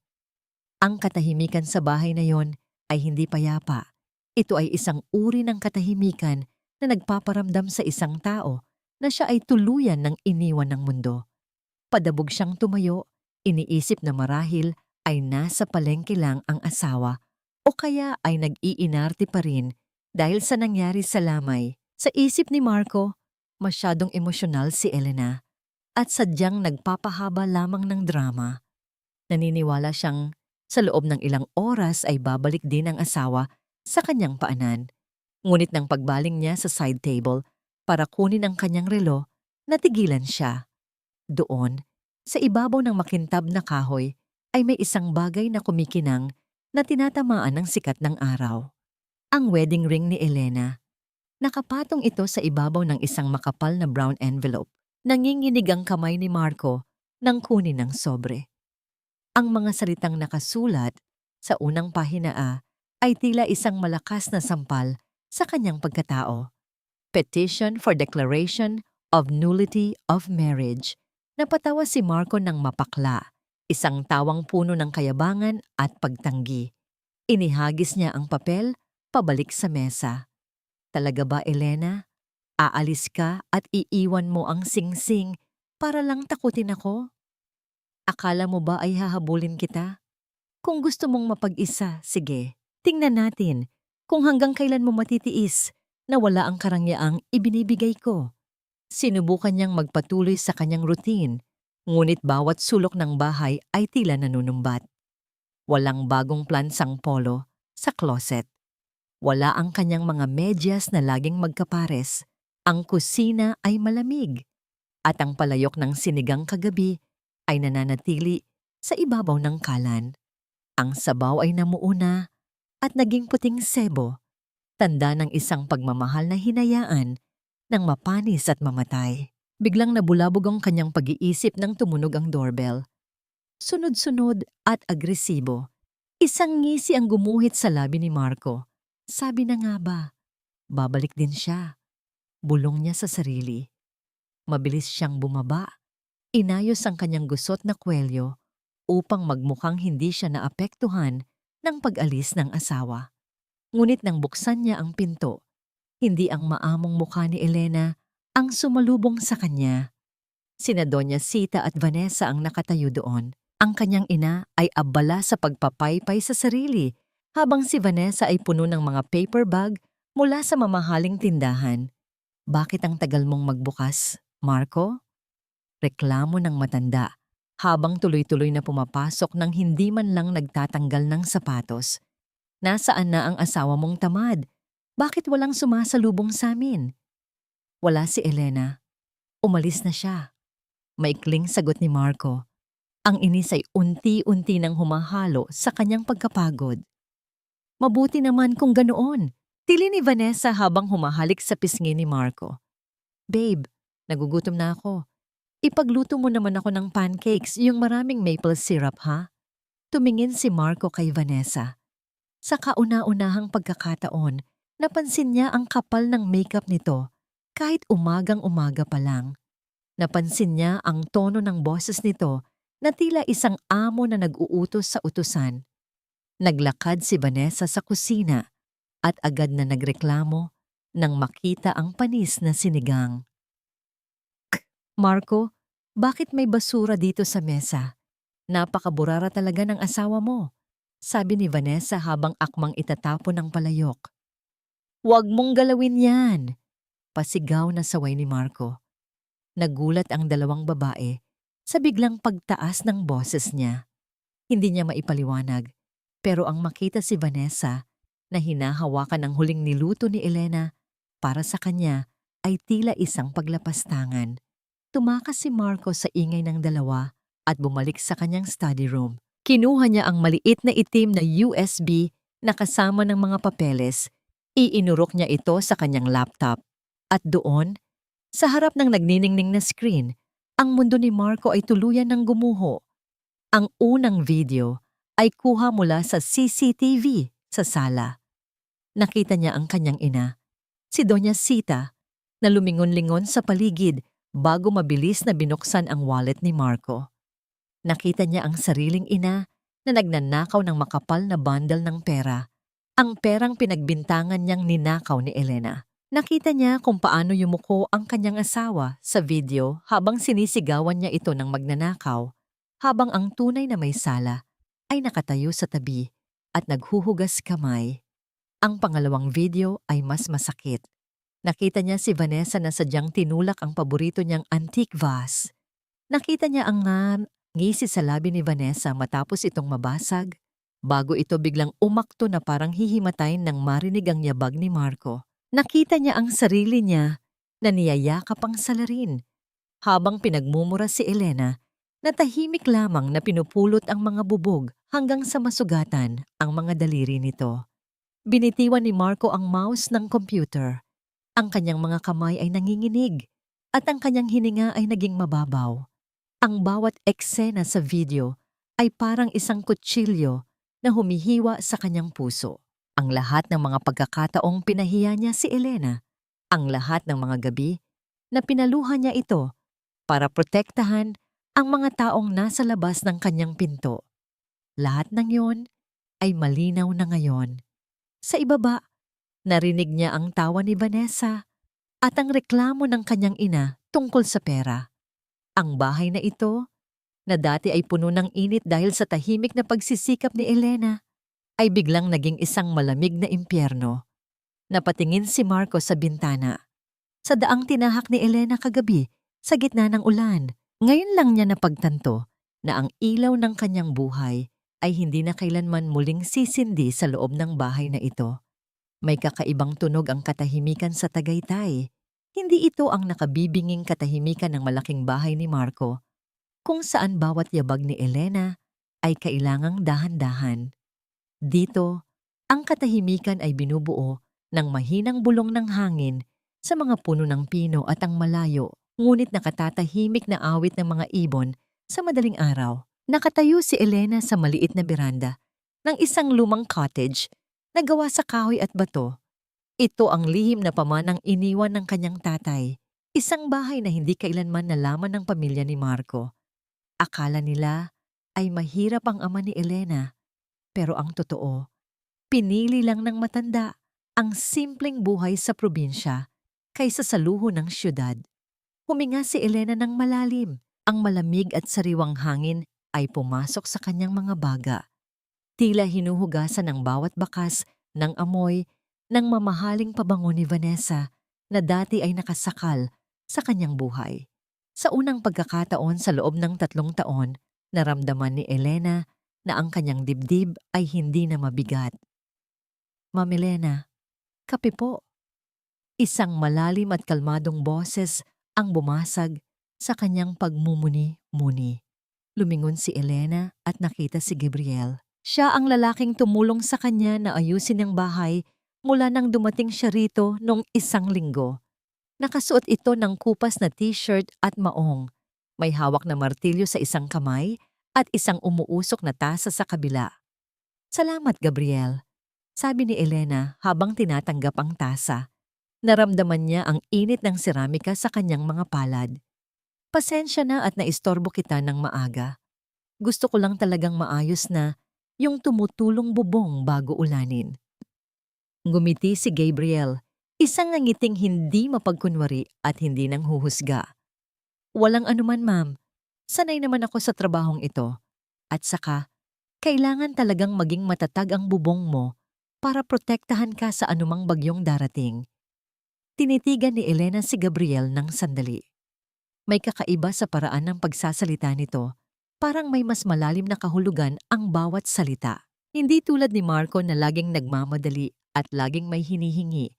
Speaker 1: Ang katahimikan sa bahay na yon ay hindi payapa. Ito ay isang uri ng katahimikan na nagpaparamdam sa isang tao na siya ay tuluyan ng iniwan ng mundo. Padabog siyang tumayo, iniisip na marahil ay nasa palengke lang ang asawa o kaya ay nag-iinarte pa rin dahil sa nangyari sa lamay. Sa isip ni Marco, Masyadong emosyonal si Elena at sadyang nagpapahaba lamang ng drama. Naniniwala siyang sa loob ng ilang oras ay babalik din ang asawa sa kanyang paanan. Ngunit nang pagbaling niya sa side table para kunin ang kanyang relo, natigilan siya. Doon, sa ibabaw ng makintab na kahoy, ay may isang bagay na kumikinang na tinatamaan ng sikat ng araw. Ang wedding ring ni Elena. Nakapatong ito sa ibabaw ng isang makapal na brown envelope. Nanginginig ang kamay ni Marco nang kunin ng sobre. Ang mga salitang nakasulat sa unang pahina ay tila isang malakas na sampal sa kanyang pagkatao. Petition for Declaration of Nullity of Marriage. Napatawa si Marco ng mapakla, isang tawang puno ng kayabangan at pagtanggi. Inihagis niya ang papel pabalik sa mesa. Talaga ba, Elena? Aalis ka at iiwan mo ang singsing para lang takutin ako? Akala mo ba ay hahabulin kita? Kung gusto mong mapag-isa, sige. Tingnan natin kung hanggang kailan mo matitiis na wala ang karangyaang ibinibigay ko. Sinubukan niyang magpatuloy sa kanyang routine, ngunit bawat sulok ng bahay ay tila nanunumbat. Walang bagong plansang polo sa closet. Wala ang kanyang mga medyas na laging magkapares. Ang kusina ay malamig at ang palayok ng sinigang kagabi ay nananatili sa ibabaw ng kalan. Ang sabaw ay namuuna at naging puting sebo, tanda ng isang pagmamahal na hinayaan ng mapanis at mamatay. Biglang nabulabog ang kanyang pag-iisip nang tumunog ang doorbell. Sunod-sunod at agresibo. Isang ngisi ang gumuhit sa labi ni Marco. Sabi na nga ba, babalik din siya. Bulong niya sa sarili. Mabilis siyang bumaba. Inayos ang kanyang gusot na kwelyo upang magmukhang hindi siya naapektuhan ng pag-alis ng asawa. Ngunit nang buksan niya ang pinto, hindi ang maamong mukha ni Elena ang sumalubong sa kanya. Sina Doña Sita at Vanessa ang nakatayo doon. Ang kanyang ina ay abala sa pagpapaypay sa sarili habang si Vanessa ay puno ng mga paper bag mula sa mamahaling tindahan. Bakit ang tagal mong magbukas, Marco? Reklamo ng matanda habang tuloy-tuloy na pumapasok ng hindi man lang nagtatanggal ng sapatos. Nasaan na ang asawa mong tamad? Bakit walang sumasalubong sa amin? Wala si Elena. Umalis na siya. Maikling sagot ni Marco. Ang inis ay unti-unti nang humahalo sa kanyang pagkapagod. Mabuti naman kung ganoon. Tili ni Vanessa habang humahalik sa pisngi ni Marco. Babe, nagugutom na ako. Ipagluto mo naman ako ng pancakes, yung maraming maple syrup, ha? Tumingin si Marco kay Vanessa. Sa kauna-unahang pagkakataon, napansin niya ang kapal ng makeup nito kahit umagang-umaga pa lang. Napansin niya ang tono ng boses nito na tila isang amo na nag-uutos sa utusan. Naglakad si Vanessa sa kusina at agad na nagreklamo nang makita ang panis na sinigang. Marco, bakit may basura dito sa mesa? Napakaburara talaga ng asawa mo, sabi ni Vanessa habang akmang itatapon ang palayok. Huwag mong galawin yan, pasigaw na saway ni Marco. Nagulat ang dalawang babae sa biglang pagtaas ng boses niya. Hindi niya maipaliwanag, pero ang makita si Vanessa na hinahawakan ang huling niluto ni Elena para sa kanya ay tila isang paglapastangan. Tumakas si Marco sa ingay ng dalawa at bumalik sa kanyang study room. Kinuha niya ang maliit na itim na USB na kasama ng mga papeles. Iinurok niya ito sa kanyang laptop. At doon, sa harap ng nagniningning na screen, ang mundo ni Marco ay tuluyan ng gumuho. Ang unang video ay kuha mula sa CCTV sa sala. Nakita niya ang kanyang ina, si Doña Sita, na lumingon-lingon sa paligid bago mabilis na binuksan ang wallet ni Marco. Nakita niya ang sariling ina na nagnanakaw ng makapal na bundle ng pera, ang perang pinagbintangan niyang ninakaw ni Elena. Nakita niya kung paano yumuko ang kanyang asawa sa video habang sinisigawan niya ito ng magnanakaw, habang ang tunay na may sala ay nakatayo sa tabi at naghuhugas kamay. Ang pangalawang video ay mas masakit. Nakita niya si Vanessa na sadyang tinulak ang paborito niyang antique vase. Nakita niya ang ngisi sa labi ni Vanessa matapos itong mabasag, bago ito biglang umakto na parang hihimatay nang marinig ang yabag ni Marco. Nakita niya ang sarili niya na niyayakap ang salarin, habang pinagmumura si Elena na tahimik lamang na pinupulot ang mga bubog hanggang sa masugatan ang mga daliri nito. Binitiwan ni Marco ang mouse ng computer. Ang kanyang mga kamay ay nanginginig at ang kanyang hininga ay naging mababaw. Ang bawat eksena sa video ay parang isang kutsilyo na humihiwa sa kanyang puso. Ang lahat ng mga pagkakataong pinahiya niya si Elena, ang lahat ng mga gabi na pinaluhan niya ito para protektahan ang mga taong nasa labas ng kanyang pinto. Lahat ng yon ay malinaw na ngayon. Sa ibaba, narinig niya ang tawa ni Vanessa at ang reklamo ng kanyang ina tungkol sa pera. Ang bahay na ito, na dati ay puno ng init dahil sa tahimik na pagsisikap ni Elena, ay biglang naging isang malamig na impyerno. Napatingin si Marco sa bintana. Sa daang tinahak ni Elena kagabi, sa gitna ng ulan, ngayon lang niya napagtanto na ang ilaw ng kanyang buhay ay hindi na kailanman muling sisindi sa loob ng bahay na ito. May kakaibang tunog ang katahimikan sa Tagaytay. Hindi ito ang nakabibinging katahimikan ng malaking bahay ni Marco, kung saan bawat yabag ni Elena ay kailangang dahan-dahan. Dito, ang katahimikan ay binubuo ng mahinang bulong ng hangin sa mga puno ng pino at ang malayo, ngunit nakatatahimik na awit ng mga ibon sa madaling araw. Nakatayo si Elena sa maliit na beranda ng isang lumang cottage na gawa sa kahoy at bato. Ito ang lihim na pamanang iniwan ng kanyang tatay, isang bahay na hindi kailanman nalaman ng pamilya ni Marco. Akala nila ay mahirap ang ama ni Elena, pero ang totoo, pinili lang ng matanda ang simpleng buhay sa probinsya kaysa sa luho ng syudad. Huminga si Elena ng malalim. Ang malamig at sariwang hangin ay pumasok sa kanyang mga baga. Tila hinuhugasan ng bawat bakas ng amoy ng mamahaling pabango ni Vanessa na dati ay nakasakal sa kanyang buhay. Sa unang pagkakataon sa loob ng 3 taon, naramdaman ni Elena na ang kanyang dibdib ay hindi na mabigat. "Ma'am Elena, kape po." Isang malalim at kalmadong boses ang bumasag sa kanyang pagmumuni-muni. Lumingon si Elena at nakita si Gabriel. Siya ang lalaking tumulong sa kanya na ayusin ang bahay mula nang dumating siya rito noong 1 linggo. Nakasuot ito ng kupas na t-shirt at maong. May hawak na martilyo sa isang kamay at isang umuusok na tasa sa kabila. "Salamat, Gabriel," sabi ni Elena habang tinatanggap ang tasa. Naramdaman niya ang init ng seramika sa kanyang mga palad. "Pasensya na at naistorbo kita ng maaga. Gusto ko lang talagang maayos na yung tumutulong bubong bago ulanin." Ngumiti si Gabriel, isang ngiting hindi mapagkunwari at hindi nang huhusga. "Walang anuman, ma'am. Sanay naman ako sa trabahong ito. At saka, kailangan talagang maging matatag ang bubong mo para protektahan ka sa anumang bagyong darating." Tinitigan ni Elena si Gabriel ng sandali. May kakaiba sa paraan ng pagsasalita nito. Parang may mas malalim na kahulugan ang bawat salita. Hindi tulad ni Marco na laging nagmamadali at laging may hinihingi.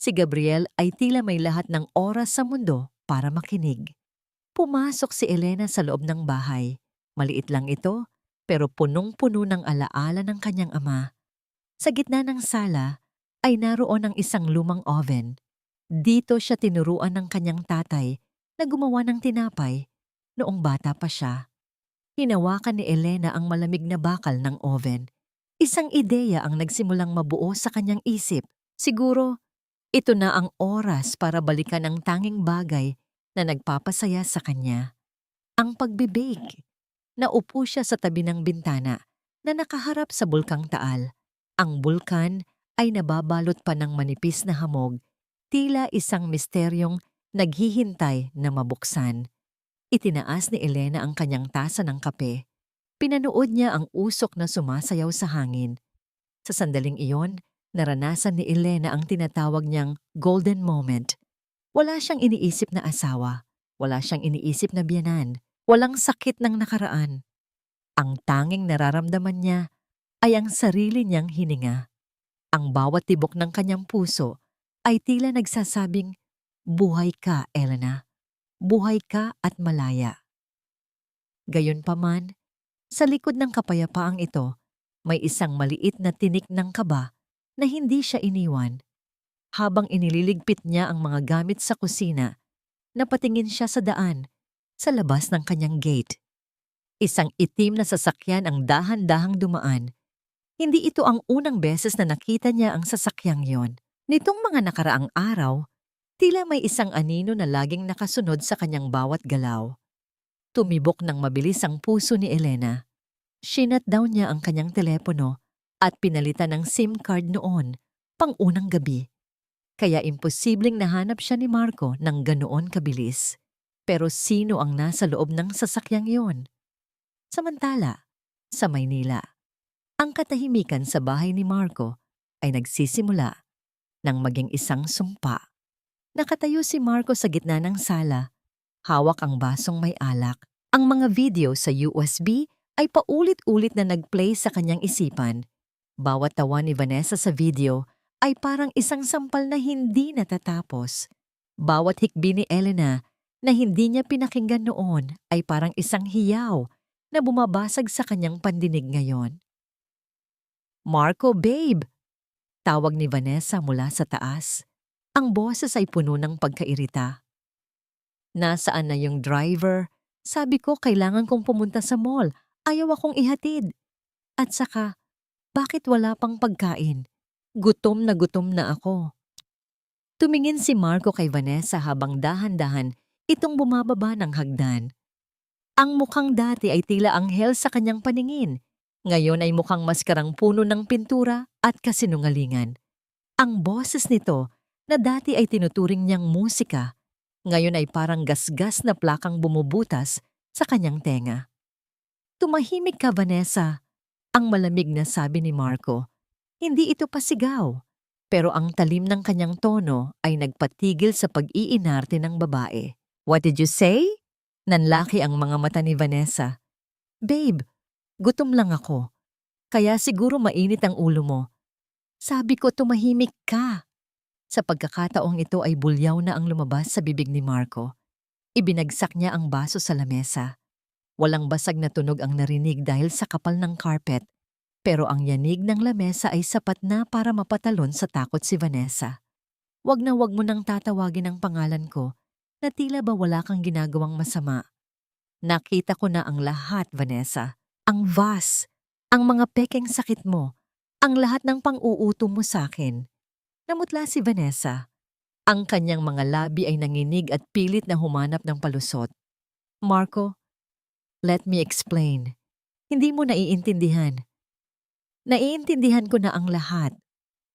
Speaker 1: Si Gabriel ay tila may lahat ng oras sa mundo para makinig. Pumasok si Elena sa loob ng bahay. Maliit lang ito, pero punong-puno ng alaala ng kanyang ama. Sa gitna ng sala ay naroon ang isang lumang oven. Dito siya tinuruan ng kanyang tatay na gumawa ng tinapay noong bata pa siya. Hinawakan ni Elena ang malamig na bakal ng oven. Isang ideya ang nagsimulang mabuo sa kanyang isip. Siguro, ito na ang oras para balikan ang tanging bagay na nagpapasaya sa kanya. Ang pagbe-bake. Naupo siya sa tabi ng bintana na nakaharap sa bulkang Taal. Ang bulkan ay nababalot pa ng manipis na hamog, tila isang misteryong naghihintay na mabuksan. Itinaas ni Elena ang kanyang tasa ng kape. Pinanood niya ang usok na sumasayaw sa hangin. Sa sandaling iyon, Naranasan ni Elena ang tinatawag niyang golden moment. Wala siyang iniisip na asawa, wala siyang iniisip na biyenan, walang sakit ng nakaraan. Ang tanging nararamdaman niya ay ang sarili niyang hininga. Ang bawat tibok ng kanyang puso ay tila nagsasabing, "Buhay ka, Elena. Buhay ka at malaya." Gayunpaman, sa likod ng kapayapaang ito, may isang maliit na tinik ng kaba na hindi siya iniwan. Habang inililigpit niya ang mga gamit sa kusina, napatingin siya sa daan, sa labas ng kanyang gate. Isang itim na sasakyan ang dahan-dahang dumaan. Hindi ito ang unang beses na nakita niya ang sasakyang yon. Nitong mga nakaraang araw, tila may isang anino na laging nakasunod sa kanyang bawat galaw. Tumibok ng mabilis ang puso ni Elena. Shinut down niya ang kanyang telepono at pinalitan ng SIM card noon, pang-unang gabi. Kaya imposibleng nahanap siya ni Marco ng ganoon kabilis. Pero sino ang nasa loob ng sasakyang yon? Samantala, sa Maynila, ang katahimikan sa bahay ni Marco ay nagsisimula nang maging isang sumpa. Nakatayo si Marco sa gitna ng sala, hawak ang basong may alak. Ang mga video sa USB ay paulit-ulit na nag-play sa kanyang isipan. Bawat tawa ni Vanessa sa video ay parang isang sampal na hindi natatapos. Bawat hikbi ni Elena na hindi niya pinakinggan noon ay parang isang hiyaw na bumabasag sa kanyang pandinig ngayon. "Marco, babe!" Tawag ni Vanessa mula sa taas. Ang boses ay puno ng pagkairita. "Nasaan na yung driver? Sabi ko kailangan kong pumunta sa mall. Ayaw akong ihatid. At saka, bakit wala pang pagkain? Gutom na ako." Tumingin si Marco kay Vanessa habang dahan-dahan itong bumababa ng hagdan. Ang mukhang dati ay tila anghel sa kanyang paningin. Ngayon ay mukhang maskarang puno ng pintura at kasinungalingan. Ang boses nito na dati ay tinuturing niyang musika, ngayon ay parang gasgas na plakang bumubutas sa kanyang tenga. "Tumahimik ka, Vanessa," ang malamig na sabi ni Marco. Hindi ito pasigaw, pero ang talim ng kanyang tono ay nagpatigil sa pag-iinarte ng babae. "What did you say?" Nanlaki ang mga mata ni Vanessa. "Babe, gutom lang ako. Kaya siguro mainit ang ulo mo. Sabi ko tumahimik ka." Sa pagkakataong ito ay bulyaw na ang lumabas sa bibig ni Marco. Ibinagsak niya ang baso sa lamesa. Walang basag na tunog ang narinig dahil sa kapal ng carpet, pero ang yanig ng lamesa ay sapat na para mapatalon sa takot si Vanessa. "Wag na wag mo nang tatawagin ang pangalan ko, na tila ba wala kang ginagawang masama. Nakita ko na ang lahat, Vanessa. Ang vas, ang mga pekeng sakit mo, ang lahat ng pang-uuto mo sa akin." Namutla si Vanessa. Ang kanyang mga labi ay nanginig at pilit na humanap ng palusot. "Marco, let me explain. Hindi mo naiintindihan." "Naiintindihan ko na ang lahat,"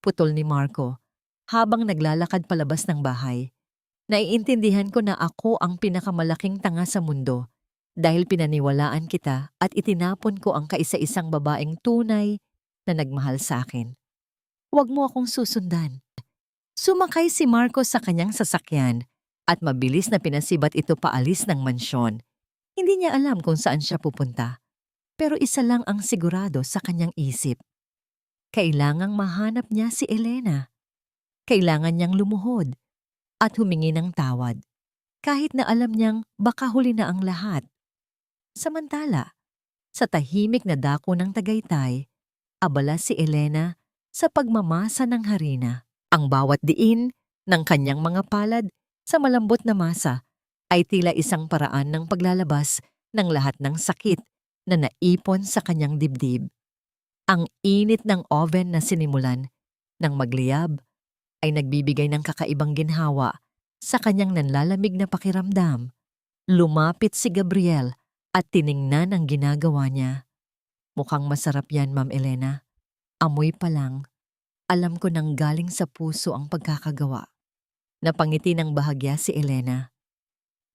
Speaker 1: putol ni Marco, habang naglalakad palabas ng bahay. "Naiintindihan ko na ako ang pinakamalaking tanga sa mundo dahil pinaniwalaan kita at itinapon ko ang kaisa-isang babaeng tunay na nagmahal sa akin. Huwag mo akong susundan." Sumakay si Marco sa kanyang sasakyan at mabilis na pinasibat ito paalis ng mansyon. Hindi niya alam kung saan siya pupunta, pero isa lang ang sigurado sa kanyang isip. Kailangang mahanap niya si Elena. Kailangan niyang lumuhod at humingi ng tawad, kahit na alam niyang baka huli na ang lahat. Samantala, sa tahimik na dako ng Tagaytay, abala si Elena sa pagmamasa ng harina. Ang bawat diin ng kanyang mga palad sa malambot na masa ay tila isang paraan ng paglalabas ng lahat ng sakit na naipon sa kanyang dibdib. Ang init ng oven na sinimulan ng magliyab ay nagbibigay ng kakaibang ginhawa sa kanyang nanlalamig na pakiramdam. Lumapit si Gabriel at tiningnan ang ginagawa niya. "Mukhang masarap yan, Ma'am Elena. Amoy pa lang. Alam ko nang galing sa puso ang pagkakagawa." Napangiti ng bahagya si Elena.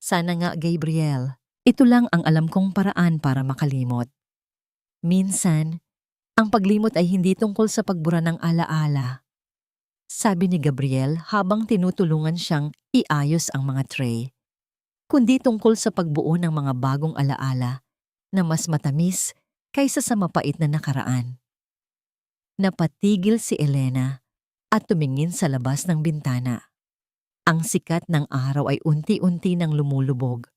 Speaker 1: "Sana nga, Gabriel. Ito lang ang alam kong paraan para makalimot." Minsan, ang paglimot ay hindi tungkol sa pagbura ng alaala. sabi ni Gabriel habang tinutulungan siyang iayos ang mga tray. Kundi tungkol sa pagbuo ng mga bagong alaala na mas matamis kaysa sa mapait na nakaraan. Napatigil si Elena at tumingin sa labas ng bintana. Ang sikat ng araw ay unti-unti nang lumulubog,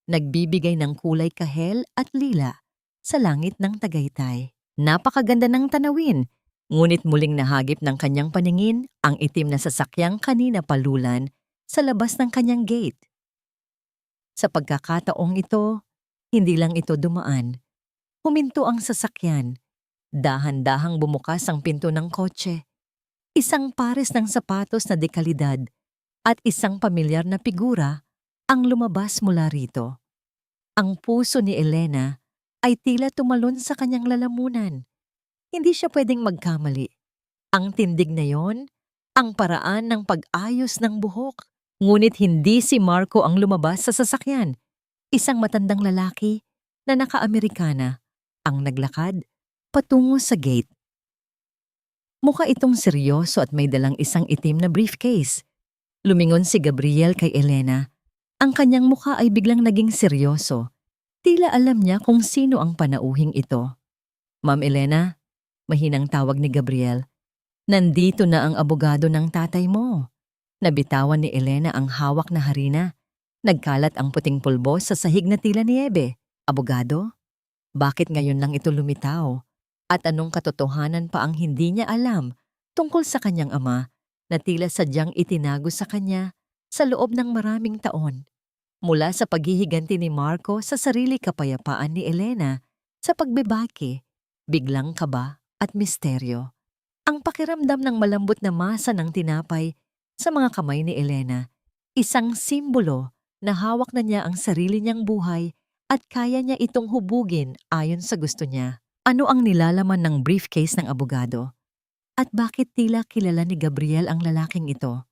Speaker 1: nagbibigay ng kulay kahel at lila sa langit ng Tagaytay. Napakaganda ng tanawin, ngunit muling nahagip ng kanyang paningin ang itim na sasakyang kanina palulan sa labas ng kanyang gate. Sa pagkakataong ito, hindi lang ito dumaan. Huminto ang sasakyan. Dahan-dahang bumukas ang pinto ng kotse. Isang pares ng sapatos na dekalidad at isang pamilyar na figura ang lumabas mula rito. Ang puso ni Elena ay tila tumalon sa kanyang lalamunan. Hindi siya pwedeng magkamali. Ang tindig na yon, ang paraan ng pag-ayos ng buhok. Ngunit hindi si Marco ang lumabas sa sasakyan. Isang matandang lalaki na naka-Amerikana ang naglakad patungo sa gate. Mukha itong seryoso at may dalang isang itim na briefcase. Lumingon si Gabriel kay Elena. Ang kanyang mukha ay biglang naging seryoso. Tila alam niya kung sino ang panauhing ito. Ma'am Elena, mahinang tawag ni Gabriel. Nandito na ang abogado ng tatay mo. Nabitawan ni Elena ang hawak na harina. Nagkalat ang puting pulbo sa sahig na tila niebe. Abogado? Bakit ngayon lang ito lumitaw? At anong katotohanan pa ang hindi niya alam tungkol sa kanyang ama na tila sadyang itinago sa kanya sa loob ng maraming taon? Mula sa paghihiganti ni Marco sa sarili kapayapaan ni Elena sa pagbebake, biglang kaba at misteryo. Ang pakiramdam ng malambot na masa ng tinapay sa mga kamay ni Elena, isang simbolo na hawak na niya ang sarili niyang buhay at kaya niya itong hubugin ayon sa gusto niya. Ano ang nilalaman ng briefcase ng abogado? At bakit tila kilala ni Gabriel ang lalaking ito?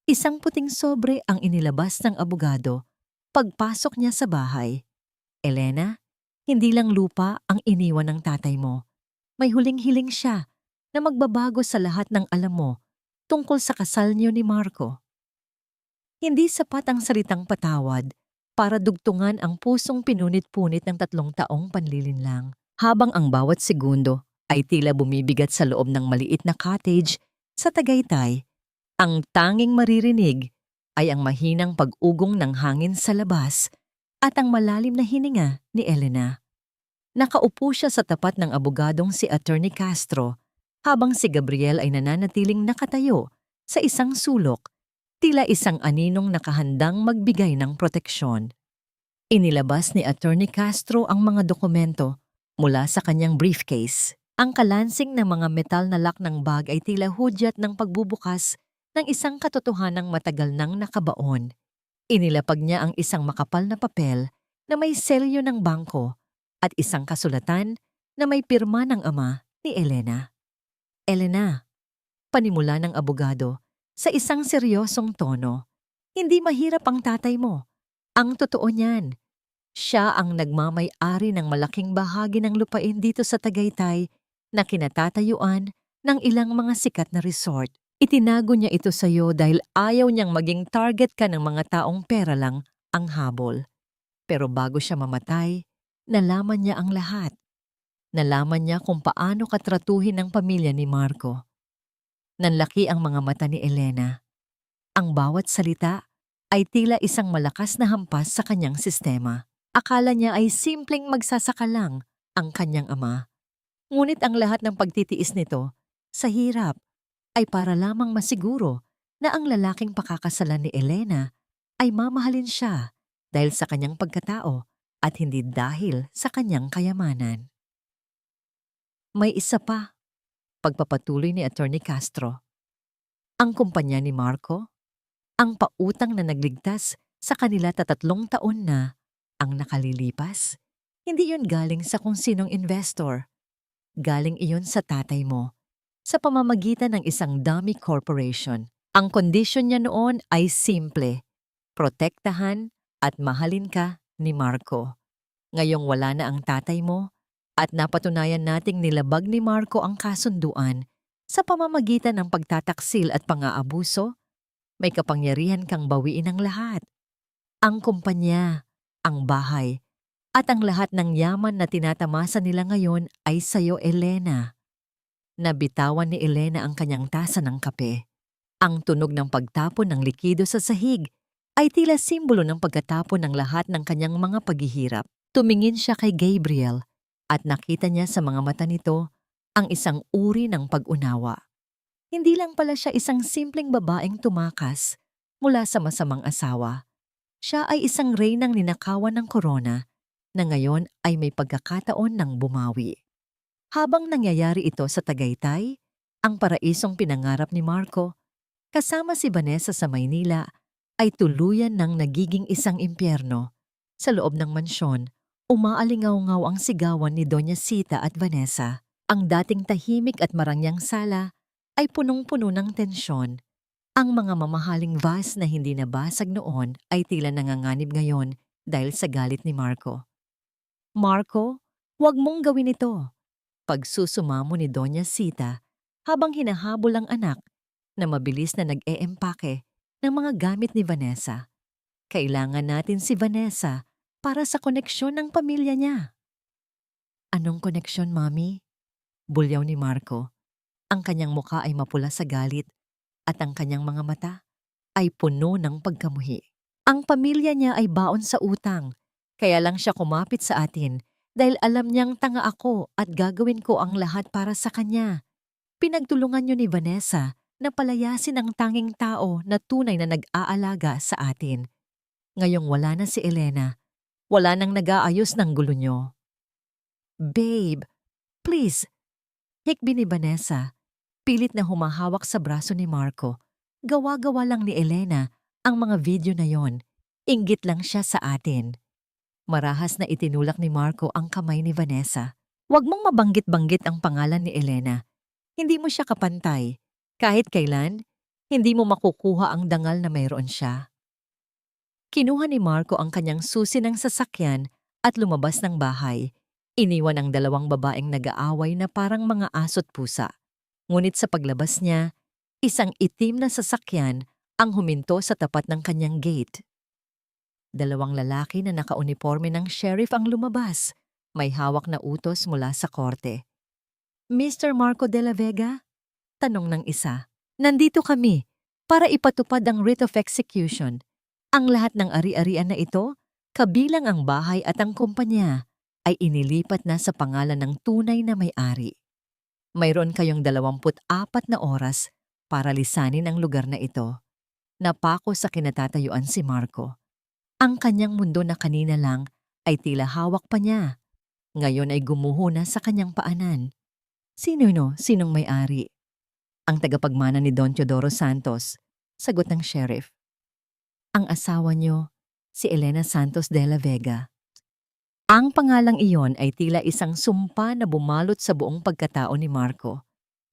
Speaker 1: Isang puting sobre ang inilabas ng abogado pagpasok niya sa bahay. Elena, hindi lang lupa ang iniwan ng tatay mo. May huling-hiling siya na magbabago sa lahat ng alam mo tungkol sa kasal niyo ni Marco. Hindi sapat ang salitang patawad para dugtungan ang pusong pinunit-punit ng 3 taong panlilinlang. Habang ang bawat segundo ay tila bumibigat sa loob ng maliit na cottage sa Tagaytay, ang tanging maririnig ay ang mahinang pag-ugong ng hangin sa labas at ang malalim na hininga ni Elena. Nakaupo siya sa tapat ng abogadong si Attorney Castro habang si Gabriel ay nananatiling nakatayo sa isang sulok, tila isang aninong nakahandang magbigay ng proteksyon. Inilabas ni Attorney Castro ang mga dokumento mula sa kanyang briefcase. Ang kalansing ng mga metal na lock ng bag ay tila hudyat ng pagbubukas ng isang katotohanang matagal nang nakabaon. Inilapag niya ang isang makapal na papel na may selyo ng bangko at isang kasulatan na may pirma ng ama ni Elena. Elena, panimula ng abogado sa isang seryosong tono, hindi mahirap ang tatay mo. Ang totoo niyan, siya ang nagmamay-ari ng malaking bahagi ng lupain dito sa Tagaytay na kinatatayuan ng ilang mga sikat na resort. Itinago niya ito sa iyo dahil ayaw niyang maging target ka ng mga taong pera lang ang habol. Pero bago siya mamatay, nalaman niya ang lahat. Nalaman niya kung paano katratuhin ng pamilya ni Marco. Nanlaki ang mga mata ni Elena. Ang bawat salita ay tila isang malakas na hampas sa kanyang sistema. Akala niya ay simpleng magsasaka lang ang kanyang ama. Ngunit ang lahat ng pagtitiis nito sa hirap ay para lamang masiguro na ang lalaking pakakasalan ni Elena ay mamahalin siya dahil sa kanyang pagkatao at hindi dahil sa kanyang kayamanan. May isa pa, pagpapatuloy ni Attorney Castro. Ang kumpanya ni Marco, ang pautang na nagligtas sa kanila 3 taon na ang nakalilipas, hindi yun galing sa kung sinong investor. Galing iyon sa tatay mo, sa pamamagitan ng isang dummy corporation. Ang kondisyon niya noon ay simple, protektahan at mahalin ka ni Marco. Ngayong wala na ang tatay mo at napatunayan nating nilabag ni Marco ang kasunduan, Sa pamamagitan ng pagtataksil at pang-aabuso, may kapangyarihan kang bawiin ang lahat. Ang kumpanya, ang bahay, at ang lahat ng yaman na tinatamasa nila ngayon ay sayo, Elena. Nabitawan ni Elena ang kanyang tasa ng kape. Ang tunog ng pagtapon ng likido sa sahig ay tila simbolo ng pagkatapon ng lahat ng kanyang mga paghihirap. Tumingin siya kay Gabriel at nakita niya sa mga mata nito ang isang uri ng pag-unawa. Hindi lang pala siya isang simpleng babaeng tumakas mula sa masamang asawa. Siya ay isang reynang ninakawan ng korona na ngayon ay may pagkakataon ng bumawi. Habang nangyayari ito sa Tagaytay, ang paraisong pinangarap ni Marco, kasama si Vanessa sa Maynila, ay tuluyan ng nagiging isang impyerno. Sa loob ng mansyon, umaalingaw-ngaw ang sigawan ni Doña Sita at Vanessa. Ang dating tahimik at marangyang sala ay punong-puno ng tensyon. Ang mga mamahaling vase na hindi nabasag noon ay tila nanganganib ngayon dahil sa galit ni Marco. Marco, huwag mong gawin ito. Pagsusumamo ni Doña Sita habang hinahabol ang anak na mabilis na nag-eempake ng mga gamit ni Vanessa. Kailangan natin si Vanessa para sa koneksyon ng pamilya niya. Anong koneksyon, Mami? Bulyaw ni Marco. Ang kanyang mukha ay mapula sa galit at ang kanyang mga mata ay puno ng pagkamuhi. Ang pamilya niya ay baon sa utang, kaya lang siya kumapit sa atin dahil alam niyang tanga ako at gagawin ko ang lahat para sa kanya. Pinagtulungan niyo ni Vanessa na palayasin ang tanging tao na tunay na nag-aalaga sa atin. Ngayong wala na si Elena, wala nang nag-aayos ng gulo niyo. Babe, please. Hikbi ni Vanessa, pilit na humahawak sa braso ni Marco. Gawa-gawa lang ni Elena ang mga video na yon. Inggit lang siya sa atin. Marahas na itinulak ni Marco ang kamay ni Vanessa. Huwag mong mabanggit-banggit ang pangalan ni Elena. Hindi mo siya kapantay. Kahit kailan, hindi mo makukuha ang dangal na mayroon siya. Kinuha ni Marco ang kanyang susi ng sasakyan at lumabas ng bahay. Iniwan ang dalawang babaeng nag-aaway na parang mga aso't pusa. Ngunit sa paglabas niya, isang itim na sasakyan ang huminto sa tapat ng kanyang gate. Dalawang lalaki na nakauniforme ng sheriff ang lumabas. May hawak na utos mula sa korte. Mr. Marco de la Vega? Tanong ng isa. Nandito kami para ipatupad ang writ of execution. Ang lahat ng ari-arian na ito, kabilang ang bahay at ang kumpanya, ay inilipat na sa pangalan ng tunay na may-ari. Mayroon kayong 24 na oras para lisanin ang lugar na ito. Napako sa kinatatayuan si Marco. Ang kanyang mundo na kanina lang ay tila hawak pa niya. Ngayon ay gumuho na sa kanyang paanan. Sino no? Sinong may-ari? Ang tagapagmana ni Don Teodoro Santos, sagot ng sheriff. Ang asawa niyo, si Elena Santos de la Vega. Ang pangalang iyon ay tila isang sumpa na bumalot sa buong pagkatao ni Marco.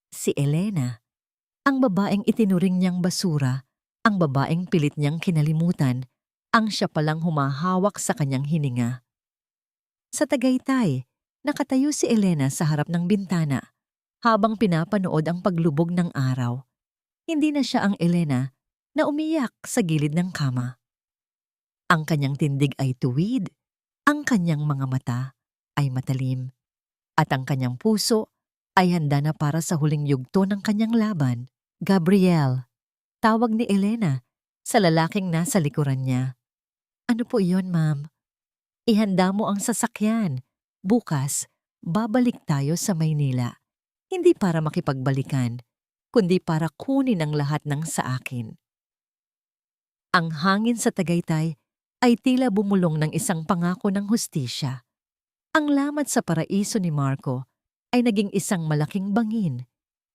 Speaker 1: Si Elena, ang babaeng itinuring niyang basura, ang babaeng pilit niyang kinalimutan, ang siya palang humahawak sa kanyang hininga. Sa Tagaytay, nakatayo si Elena sa harap ng bintana habang pinapanood ang paglubog ng araw. Hindi na siya ang Elena na umiyak sa gilid ng kama. Ang kanyang tindig ay tuwid, ang kanyang mga mata ay matalim, at ang kanyang puso ay handa na para sa huling yugto ng kanyang laban. Gabriel, tawag ni Elena sa lalaking nasa likuran niya. Ano po iyon, ma'am? Ihanda mo ang sasakyan. Bukas, babalik tayo sa Maynila. Hindi para makipagbalikan, kundi para kunin ang lahat ng sa akin. Ang hangin sa Tagaytay ay tila bumulong ng isang pangako ng hustisya. Ang lamat sa paraiso ni Marco ay naging isang malaking bangin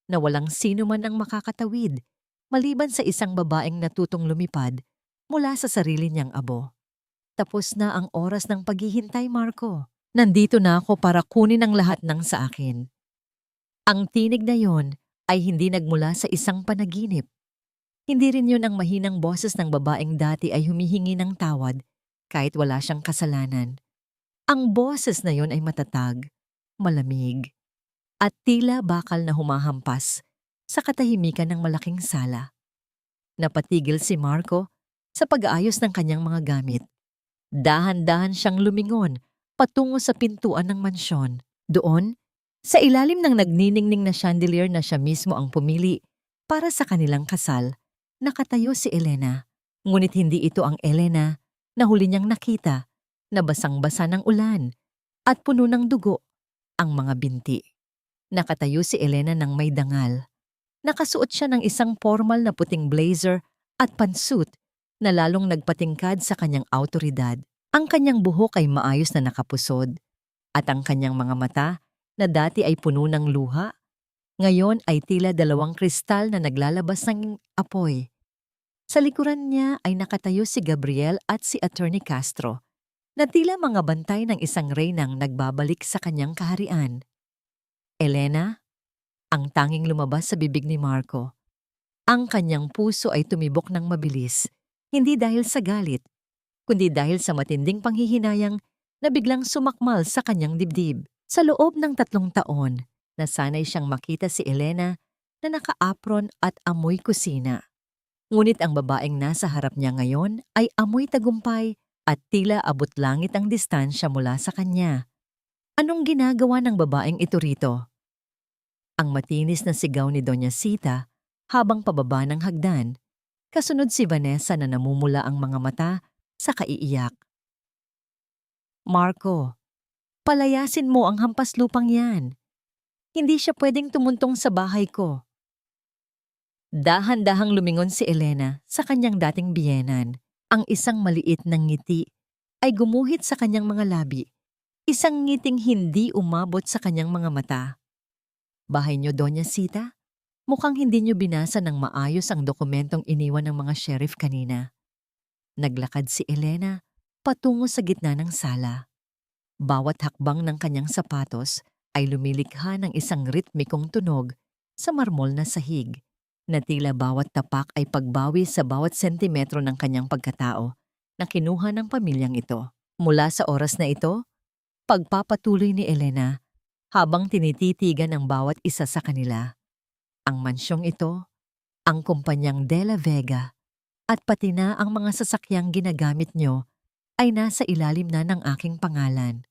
Speaker 1: na walang sino man ang makakatawid maliban sa isang babaeng natutong lumipad mula sa sarili niyang abo. Tapos na ang oras ng paghihintay, Marco. Nandito na ako para kunin ang lahat ng sa akin. Ang tinig na yon ay hindi nagmula sa isang panaginip. Hindi rin yun ang mahinang boses ng babaeng dati ay humihingi ng tawad kahit wala siyang kasalanan. Ang boses na yon ay matatag, malamig, at tila bakal na humahampas sa katahimikan ng malaking sala. Napatigil si Marco sa pag-aayos ng kanyang mga gamit. Dahan-dahan siyang lumingon patungo sa pintuan ng mansyon. Doon, sa ilalim ng nagniningning na chandelier na siya mismo ang pumili para sa kanilang kasal, nakatayo si Elena. Ngunit hindi ito ang Elena na huli niyang nakita, na basang-basa ng ulan at puno ng dugo ang mga binti. Nakatayo si Elena ng may dangal. Nakasuot siya ng isang formal na puting blazer at pantsuit na lalong nagpatingkad sa kanyang awtoridad. Ang kanyang buhok ay maayos na nakapusod at ang kanyang mga mata na dati ay puno ng luha, ngayon ay tila dalawang kristal na naglalabas ng apoy. Sa likuran niya ay nakatayo si Gabriel at si Attorney Castro na tila mga bantay ng isang reynang nagbabalik sa kanyang kaharian. Elena, ang tanging lumabas sa bibig ni Marco. Ang kanyang puso ay tumibok ng mabilis, hindi dahil sa galit, kundi dahil sa matinding panghihinayang na biglang sumakmal sa kanyang dibdib. Sa loob ng 3 taon, nasanay siyang makita si Elena na naka-apron at amoy kusina. Ngunit ang babaeng nasa harap niya ngayon ay amoy tagumpay at tila abot langit ang distansya mula sa kanya. Anong ginagawa ng babaeng ito rito? Ang matinis na sigaw ni Doña Sita habang pababa ng hagdan, kasunod si Vanessa na namumula ang mga mata sa kaiiyak. Marco, palayasin mo ang hampas lupang yan. Hindi siya pwedeng tumuntong sa bahay ko. Dahan-dahang lumingon si Elena sa kanyang dating biyenan. Ang isang maliit na ngiti ay gumuhit sa kanyang mga labi. Isang ngiting hindi umabot sa kanyang mga mata. Bahay niyo, Doña Sita? Mukhang hindi niyo binasa ng maayos ang dokumentong iniwan ng mga sheriff kanina. Naglakad si Elena patungo sa gitna ng sala. Bawat hakbang ng kanyang sapatos ay lumilikha ng isang ritmikong tunog sa marmol na sahig, na tila bawat tapak ay pagbawi sa bawat sentimetro ng kanyang pagkatao na kinuha ng pamilyang ito. Mula sa oras na ito, pagpapatuloy ni Elena habang tinititigan ang bawat isa sa kanila. Ang mansyong ito, ang kumpanyang De La Vega, at pati na ang mga sasakyang ginagamit nyo ay nasa ilalim na ng aking pangalan.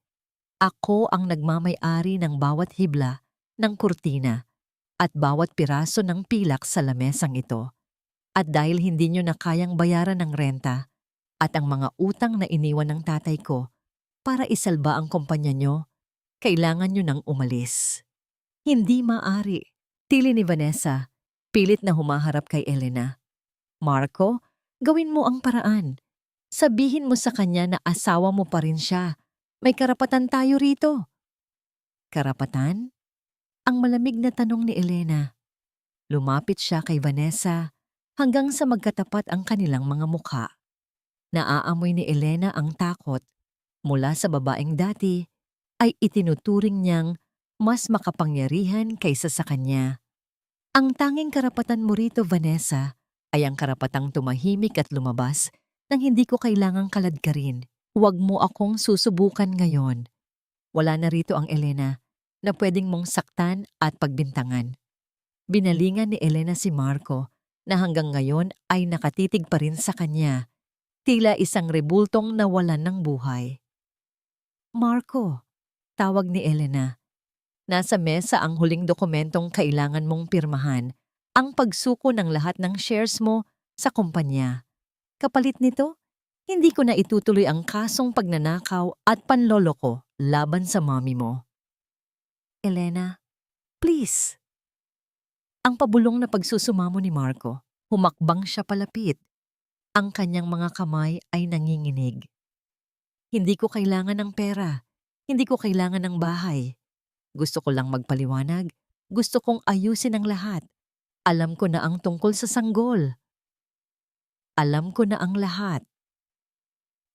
Speaker 1: Ako ang nagmamay-ari ng bawat hibla ng kurtina at bawat piraso ng pilak sa lamesang ito. At dahil hindi nyo na kayang bayaran ng renta at ang mga utang na iniwan ng tatay ko para isalba ang kumpanya nyo, kailangan nyo nang umalis. Hindi maaari. Tili ni Vanessa, pilit na humaharap kay Elena. Marco, gawin mo ang paraan. Sabihin mo sa kanya na asawa mo pa rin siya. May karapatan tayo rito. Karapatan? Ang malamig na tanong ni Elena. Lumapit siya kay Vanessa hanggang sa magkatapat ang kanilang mga mukha. Naaamoy ni Elena ang takot mula sa babaeng dati ay itinuturing niyang mas makapangyarihan kaysa sa kanya. Ang tanging karapatan mo rito, Vanessa, ay ang karapatang tumahimik at lumabas nang hindi ko kailangang kaladkarin. Huwag mo akong susubukan ngayon. Wala na rito ang Elena na pwedeng mong saktan at pagbintangan. Binalingan ni Elena si Marco na hanggang ngayon ay nakatitig pa rin sa kanya, tila isang rebultong nawalan ng buhay. Marco, tawag ni Elena. Nasa mesa ang huling dokumentong kailangan mong pirmahan, ang pagsuko ng lahat ng shares mo sa kumpanya. Kapalit nito, hindi ko na itutuloy ang kasong pagnanakaw at panloloko laban sa mami mo. Elena, please. Ang pabulong na pagsusumamo ni Marco, humakbang siya palapit. Ang kanyang mga kamay ay nanginginig. Hindi ko kailangan ng pera. Hindi ko kailangan ng bahay. Gusto ko lang magpaliwanag. Gusto kong ayusin ang lahat. Alam ko na ang tungkol sa sanggol. Alam ko na ang lahat.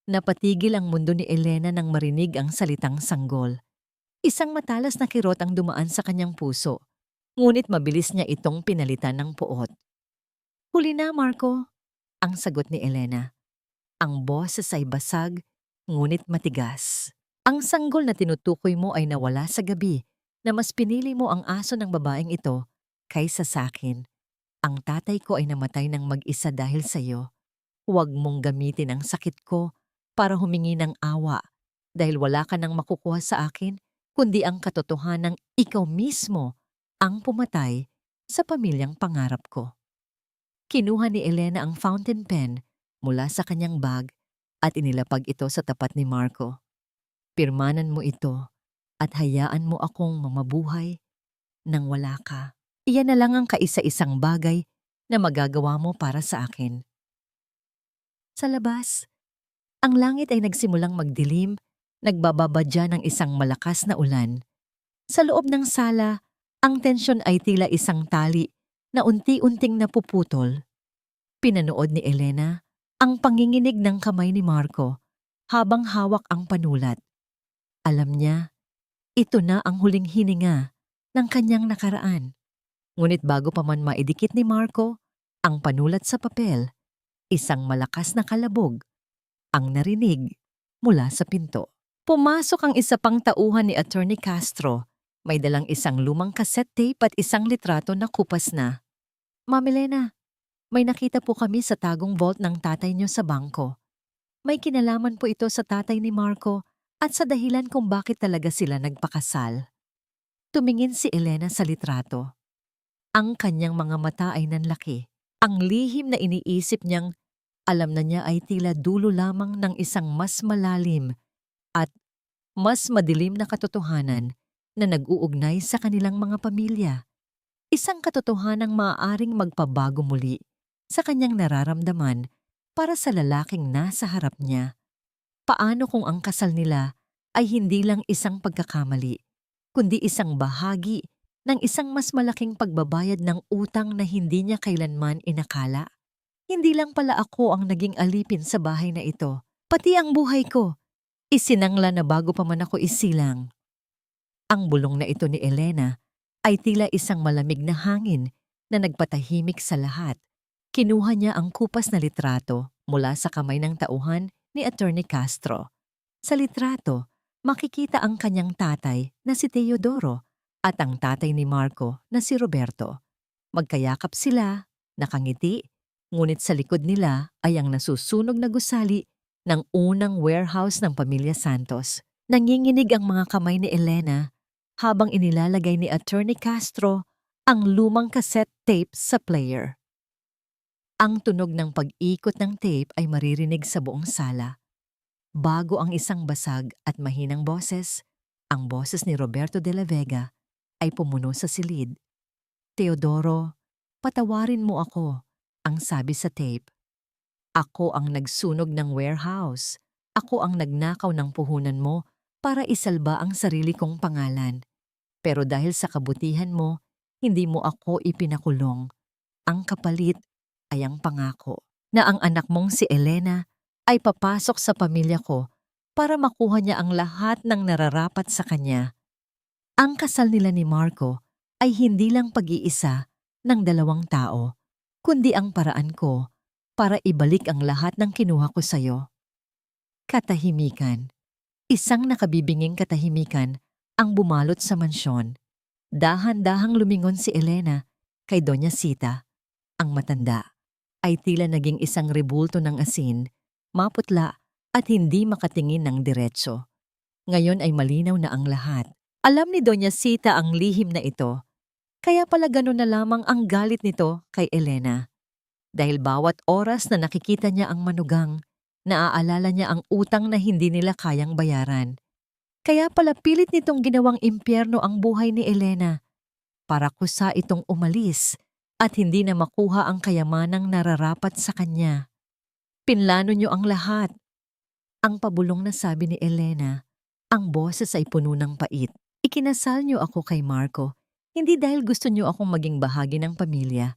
Speaker 1: Napatigil ang mundo ni Elena nang marinig ang salitang sanggol. Isang matalas na kirot ang dumaan sa kanyang puso. Ngunit mabilis niya itong pinalitan ng puot. Huli na, Marco, ang sagot ni Elena. Ang boses ay basag, ngunit matigas. Ang sanggol na tinutukoy mo ay nawala sa gabi, na mas pinili mo ang aso ng babaeng ito kaysa sa akin. Ang tatay ko ay namatay ng mag-isa dahil sa'yo. Huwag mong gamitin ang sakit ko para humingi ng awa dahil wala ka nang makukuha sa akin kundi ang katotohanang ikaw mismo ang pumatay sa pamilyang pangarap ko. Kinuha ni Elena ang fountain pen mula sa kanyang bag at inilapag ito sa tapat ni Marco. Pirmanan mo ito at hayaan mo akong mamabuhay nang wala ka. Iyan na lang ang kaisa-isang bagay na magagawa mo para sa akin. Sa labas, ang langit ay nagsimulang magdilim, nagbababadya ng isang malakas na ulan. Sa loob ng sala, ang tensyon ay tila isang tali na unti-unting napuputol. Pinanood ni Elena ang panginginig ng kamay ni Marco habang hawak ang panulat. Alam niya, ito na ang huling hininga ng kanyang nakaraan. Ngunit bago pa man maidikit ni Marco ang panulat sa papel, isang malakas na kalabog ang narinig mula sa pinto. Pumasok ang isa pang tauhan ni Attorney Castro. May dalang isang lumang cassette tape at isang litrato na kupas na. Ma'am Elena, may nakita po kami sa tagong vault ng tatay niyo sa bangko. May kinalaman po ito sa tatay ni Marco at sa dahilan kung bakit talaga sila nagpakasal. Tumingin si Elena sa litrato. Ang kanyang mga mata ay nanlaki. Ang lihim na iniisip niyang alam na niya ay tila dulo lamang ng isang mas malalim at mas madilim na katotohanan na nag-uugnay sa kanilang mga pamilya. Isang katotohanang maaaring magpabago muli sa kanyang nararamdaman para sa lalaking nasa harap niya. Paano kung ang kasal nila ay hindi lang isang pagkakamali, kundi isang bahagi ng isang mas malaking pagbabayad ng utang na hindi niya kailanman inakala? Hindi lang pala ako ang naging alipin sa bahay na ito, pati ang buhay ko. Isinangla na bago pa man ako isilang. Ang bulong na ito ni Elena ay tila isang malamig na hangin na nagpatahimik sa lahat. Kinuha niya ang kupas na litrato mula sa kamay ng tauhan ni Attorney Castro. Sa litrato, makikita ang kanyang tatay na si Teodoro at ang tatay ni Marco na si Roberto. Magkayakap sila, nakangiti, ngunit sa likod nila ay ang nasusunog na gusali ng unang warehouse ng pamilya Santos. Nanginginig ang mga kamay ni Elena habang inilalagay ni Attorney Castro ang lumang cassette tape sa player. Ang tunog ng pag-ikot ng tape ay maririnig sa buong sala. Bago ang isang basag at mahinang boses, ang boses ni Roberto de la Vega ay pumuno sa silid. Teodoro, patawarin mo ako, ang sabi sa tape. Ako ang nagsunog ng warehouse. Ako ang nagnakaw ng puhunan mo para isalba ang sarili kong pangalan. Pero dahil sa kabutihan mo, hindi mo ako ipinakulong. Ang kapalit ay ang pangako na ang anak mong si Elena ay papasok sa pamilya ko para makuha niya ang lahat ng nararapat sa kanya. Ang kasal nila ni Marco ay hindi lang pag-iisa ng dalawang tao, kundi ang paraan ko para ibalik ang lahat ng kinuha ko sa'yo. Katahimikan. Isang nakabibinging katahimikan ang bumalot sa mansyon. Dahan-dahang lumingon si Elena kay Doña Sita. Ang matanda ay tila naging isang rebulto ng asin, maputla at hindi makatingin ng diretso. Ngayon ay malinaw na ang lahat. Alam ni Doña Sita ang lihim na ito, kaya pala gano'n na lamang ang galit nito kay Elena. Dahil bawat oras na nakikita niya ang manugang, naaalala niya ang utang na hindi nila kayang bayaran. Kaya pala pilit nitong ginawang impyerno ang buhay ni Elena para kusa itong umalis at hindi na makuha ang kayamanang nararapat sa kanya. Pinlano niyo ang lahat. Ang pabulong na sabi ni Elena, ang boses ay puno ng pait. Ikinasal niyo ako kay Marco, hindi dahil gusto niyo akong maging bahagi ng pamilya,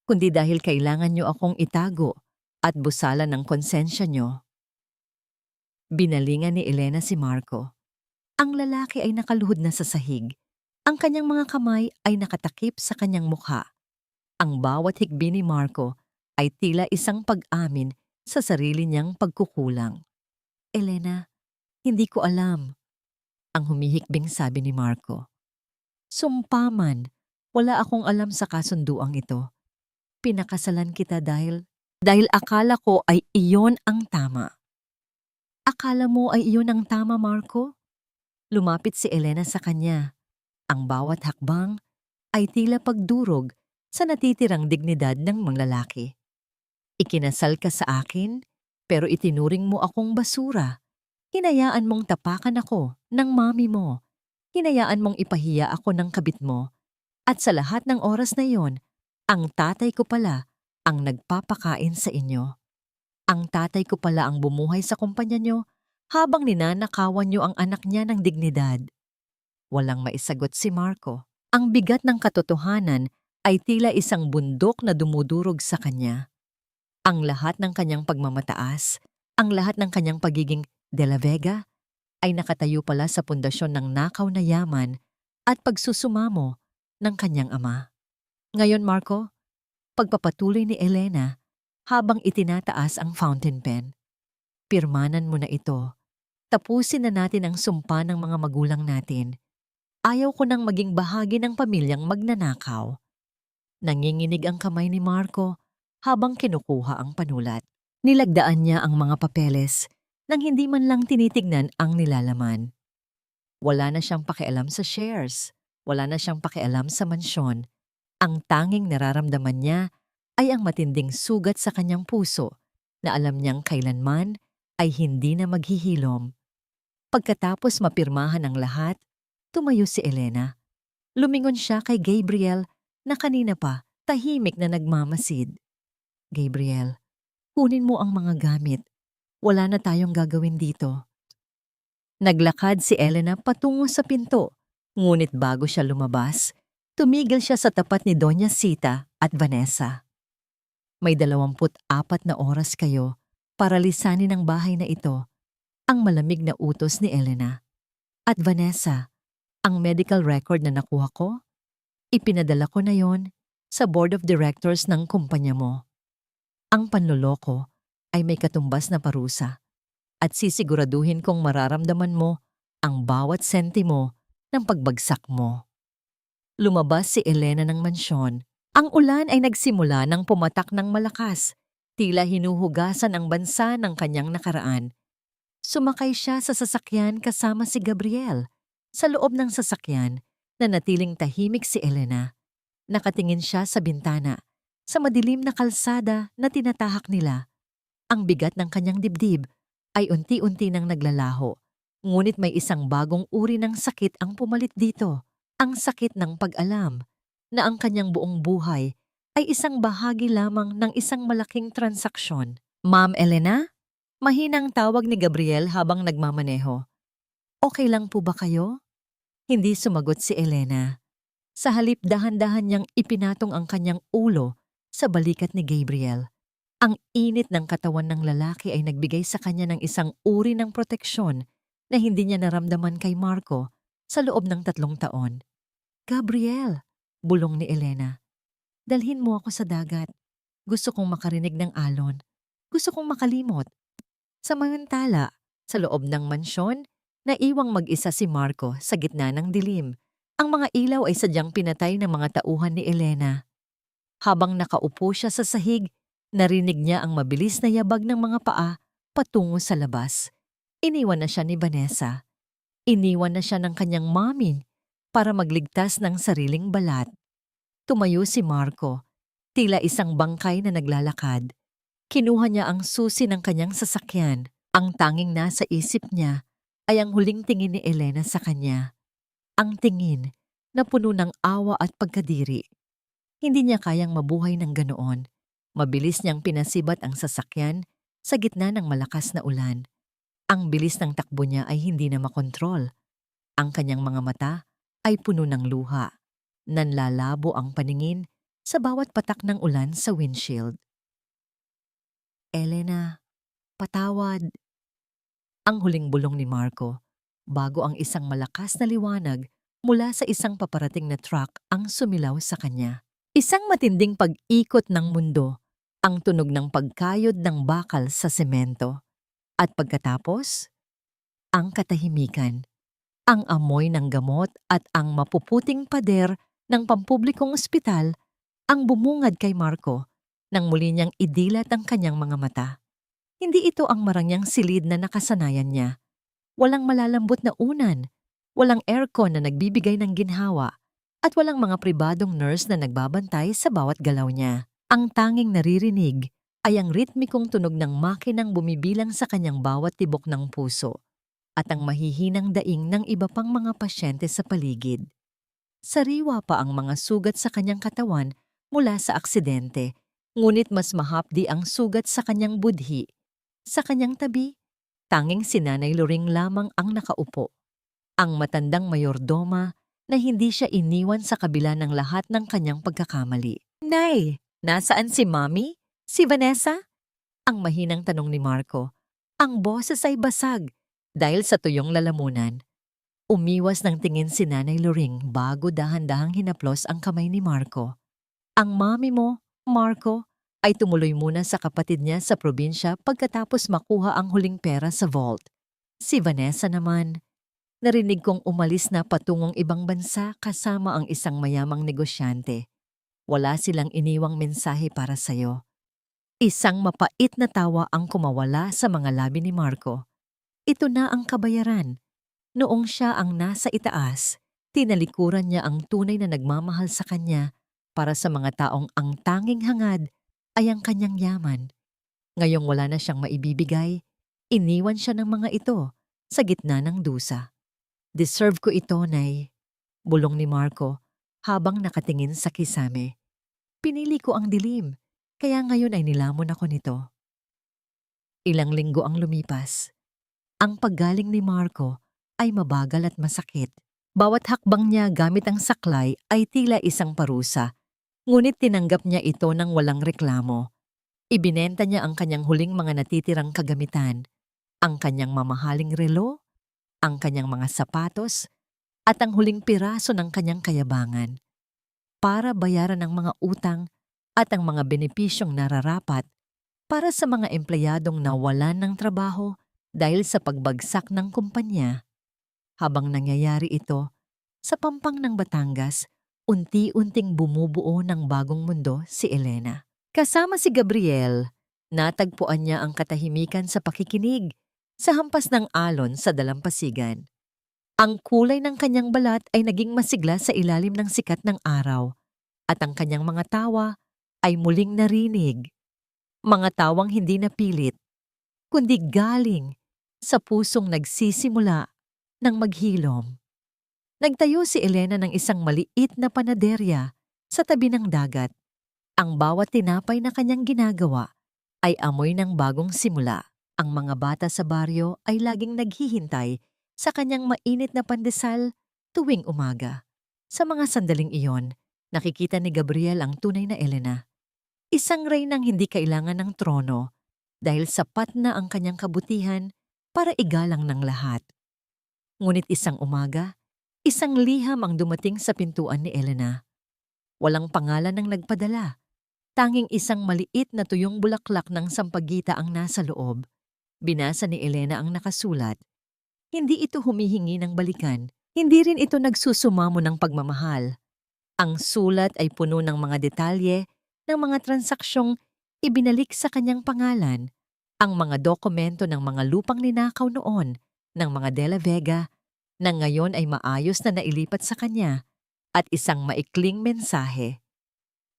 Speaker 1: kundi dahil kailangan niyo akong itago at busalan ng konsensya niyo. Binalingan ni Elena si Marco. Ang lalaki ay nakaluhod na sa sahig. Ang kanyang mga kamay ay nakatakip sa kanyang mukha. Ang bawat hikbi ni Marco ay tila isang pag-amin sa sarili niyang pagkukulang. Elena, hindi ko alam, ang humihikbing sabi ni Marco. Sumpa man, Wala akong alam sa kasunduang ito. Pinakasalan kita dahil akala ko ay iyon ang tama. Akala mo ay iyon ang tama, Marco? Lumapit si Elena sa kanya. Ang bawat hakbang ay tila pagdurog sa natitirang dignidad ng mga lalaki. Ikinasal ka sa akin, pero itinuring mo akong basura. Hinayaan mong tapakan ako ng mami mo. Hinayaan mong ipahiya ako ng kabit mo. At sa lahat ng oras na yon, ang tatay ko pala ang nagpapakain sa inyo. Ang tatay ko pala ang bumuhay sa kumpanya nyo habang ninanakawan nyo ang anak niya ng dignidad. Walang maisagot si Marco. Ang bigat ng katotohanan ay tila isang bundok na dumudurog sa kanya. Ang lahat ng kanyang pagmamataas, ang lahat ng kanyang pagiging de la Vega ay nakatayo pala sa pundasyon ng nakaw na yaman at pagsusumamo ng kanyang ama. Ngayon, Marco, pagpapatuloy ni Elena habang itinataas ang fountain pen. Pirmanan mo na ito. Tapusin na natin ang sumpa ng mga magulang natin. Ayaw ko nang maging bahagi ng pamilyang magnanakaw. Nanginginig ang kamay ni Marco habang kinukuha ang panulat. Nilagdaan niya ang mga papeles nang hindi man lang tinitignan ang nilalaman. Wala na siyang pakialam sa shares. Wala na siyang pakialam sa mansyon. Ang tanging nararamdaman niya ay ang matinding sugat sa kanyang puso na alam niyang kailanman ay hindi na maghihilom. Pagkatapos mapirmahan ang lahat, tumayo si Elena. Lumingon siya kay Gabriel na kanina pa tahimik na nagmamasid. Gabriel, kunin mo ang mga gamit. Wala na tayong gagawin dito. Naglakad si Elena patungo sa pinto, ngunit bago siya lumabas, tumigil siya sa tapat ni Doña Sita at Vanessa. May 24 na oras kayo para lisanin ang bahay na ito, ang malamig na utos ni Elena. At Vanessa, ang medical record na nakuha ko, ipinadala ko na yon sa board of directors ng kumpanya mo. Ang panloloko ay may katumbas na parusa at sisiguraduhin kong mararamdaman mo ang bawat sentimo ng pagbagsak mo. Lumabas si Elena ng mansyon. Ang ulan ay nagsimula ng pumatak ng malakas, tila hinuhugasan ang bansa ng kanyang nakaraan. Sumakay siya sa sasakyan kasama si Gabriel. Sa loob ng sasakyan, nanatiling tahimik si Elena. Nakatingin siya sa bintana, sa madilim na kalsada na tinatahak nila. Ang bigat ng kanyang dibdib ay unti-unti nang naglalaho. Ngunit may isang bagong uri ng sakit ang pumalit dito. Ang sakit ng pag-alam na ang kanyang buong buhay ay isang bahagi lamang ng isang malaking transaksyon. Ma'am Elena? Mahinang tawag ni Gabriel habang nagmamaneho. Okay lang po ba kayo? Hindi sumagot si Elena. Sa halip dahan-dahan niyang ipinatong ang kanyang ulo sa balikat ni Gabriel. Ang init ng katawan ng lalaki ay nagbigay sa kanya ng isang uri ng proteksyon na hindi niya naramdaman kay Marco sa loob ng 3 taon. Gabriel, bulong ni Elena. Dalhin mo ako sa dagat. Gusto kong makarinig ng alon. Gusto kong makalimot. Samantala, sa loob ng mansyon, naiwang mag-isa si Marco sa gitna ng dilim. Ang mga ilaw ay sadyang pinatay ng mga tauhan ni Elena. Habang nakaupo siya sa sahig, narinig niya ang mabilis na yabag ng mga paa patungo sa labas. Iniwan na siya ni Vanessa. Iniwan na siya ng kanyang mami para magligtas ng sariling balat. Tumayo si Marco, tila isang bangkay na naglalakad. Kinuha niya ang susi ng kanyang sasakyan. Ang tanging nasa isip niya ay ang huling tingin ni Elena sa kanya. Ang tingin na puno ng awa at pagkadiri. Hindi niya kayang mabuhay ng ganoon. Mabilis niyang pinasibat ang sasakyan sa gitna ng malakas na ulan. Ang bilis ng takbo niya ay hindi na makontrol. Ang kanyang mga mata ay puno ng luha. Nanlalabo ang paningin sa bawat patak ng ulan sa windshield. Elena, patawad. Ang huling bulong ni Marco bago ang isang malakas na liwanag mula sa isang paparating na truck ang sumilaw sa kanya. Isang matinding pag-ikot ng mundo, ang tunog ng pagkayod ng bakal sa semento. At pagkatapos, ang katahimikan, ang amoy ng gamot at ang mapuputing pader ng pampublikong ospital ang bumungad kay Marco nang muli niyang idilat ang kanyang mga mata. Hindi ito ang marangyang silid na nakasanayan niya. Walang malalambot na unan, walang aircon na nagbibigay ng ginhawa, at walang mga pribadong nurse na nagbabantay sa bawat galaw niya. Ang tanging naririnig ay ang ritmikong tunog ng makinang bumibilang sa kanyang bawat tibok ng puso at ang mahihinang daing ng iba pang mga pasyente sa paligid. Sariwa pa ang mga sugat sa kanyang katawan mula sa aksidente, ngunit mas mahapdi ang sugat sa kanyang budhi. Sa kanyang tabi, tanging si Nanay Loring lamang ang nakaupo. Ang matandang mayordoma na hindi siya iniwan sa kabila ng lahat ng kanyang pagkakamali. Nay, nasaan si Mommy? Si Vanessa? Ang mahinang tanong ni Marco. Ang boses ay basag dahil sa tuyong lalamunan. Umiwas ng tingin si Nanay Loring bago dahan-dahang hinaplos ang kamay ni Marco. Ang mami mo, Marco, ay tumuloy muna sa kapatid niya sa probinsya pagkatapos makuha ang huling pera sa vault. Si Vanessa naman, narinig kong umalis na patungong ibang bansa kasama ang isang mayamang negosyante. Wala silang iniwang mensahe para sa'yo. Isang mapait na tawa ang kumawala sa mga labi ni Marco. Ito na ang kabayaran. Noong siya ang nasa itaas, tinalikuran niya ang tunay na nagmamahal sa kanya para sa mga taong ang tanging hangad ay ang kanyang yaman. Ngayong wala na siyang maibibigay, iniwan siya ng mga ito sa gitna ng dusa. Deserve ko ito, Nay, bulong ni Marco habang nakatingin sa kisame. Pinili ko ang dilim, kaya ngayon ay nilamon ako nito. Ilang linggo ang lumipas. Ang paggaling ni Marco ay mabagal at masakit. Bawat hakbang niya gamit ang saklay ay tila isang parusa. Ngunit tinanggap niya ito ng walang reklamo. Ibinenta niya ang kanyang huling mga natitirang kagamitan, ang kanyang mamahaling relo, ang kanyang mga sapatos, at ang huling piraso ng kanyang kayabangan para bayaran ang mga utang at ang mga benepisyong nararapat para sa mga empleyadong nawalan ng trabaho dahil sa pagbagsak ng kumpanya. Habang nangyayari ito, sa pampang ng Batangas, unti-unting bumubuo ng bagong mundo si Elena. Kasama si Gabriel, natagpuan niya ang katahimikan sa pakikinig sa hampas ng alon sa dalampasigan. Ang kulay ng kanyang balat ay naging masigla sa ilalim ng sikat ng araw at ang kanyang mga tawa ay muling narinig. Mga tawang hindi napilit, kundi galing sa pusong nagsisimula ng maghilom. Nagtayo si Elena ng isang maliit na panaderya sa tabi ng dagat. Ang bawat tinapay na kanyang ginagawa ay amoy ng bagong simula. Ang mga bata sa baryo ay laging naghihintay sa kanyang mainit na pandesal tuwing umaga. Sa mga sandaling iyon, nakikita ni Gabriel ang tunay na Elena. Isang reynang hindi kailangan ng trono dahil sapat na ang kanyang kabutihan para igalang ng lahat. Ngunit isang umaga, isang liham ang dumating sa pintuan ni Elena. Walang pangalan ng nagpadala. Tanging isang maliit na tuyong bulaklak ng sampagita ang nasa loob. Binasa ni Elena ang nakasulat. Hindi ito humihingi ng balikan. Hindi rin ito nagsusumamo ng pagmamahal. Ang sulat ay puno ng mga detalye ng mga transaksyong ibinalik sa kanyang pangalan, ang mga dokumento ng mga lupang ninakaw noon ng mga De La Vega na ngayon ay maayos na nailipat sa kanya at isang maikling mensahe.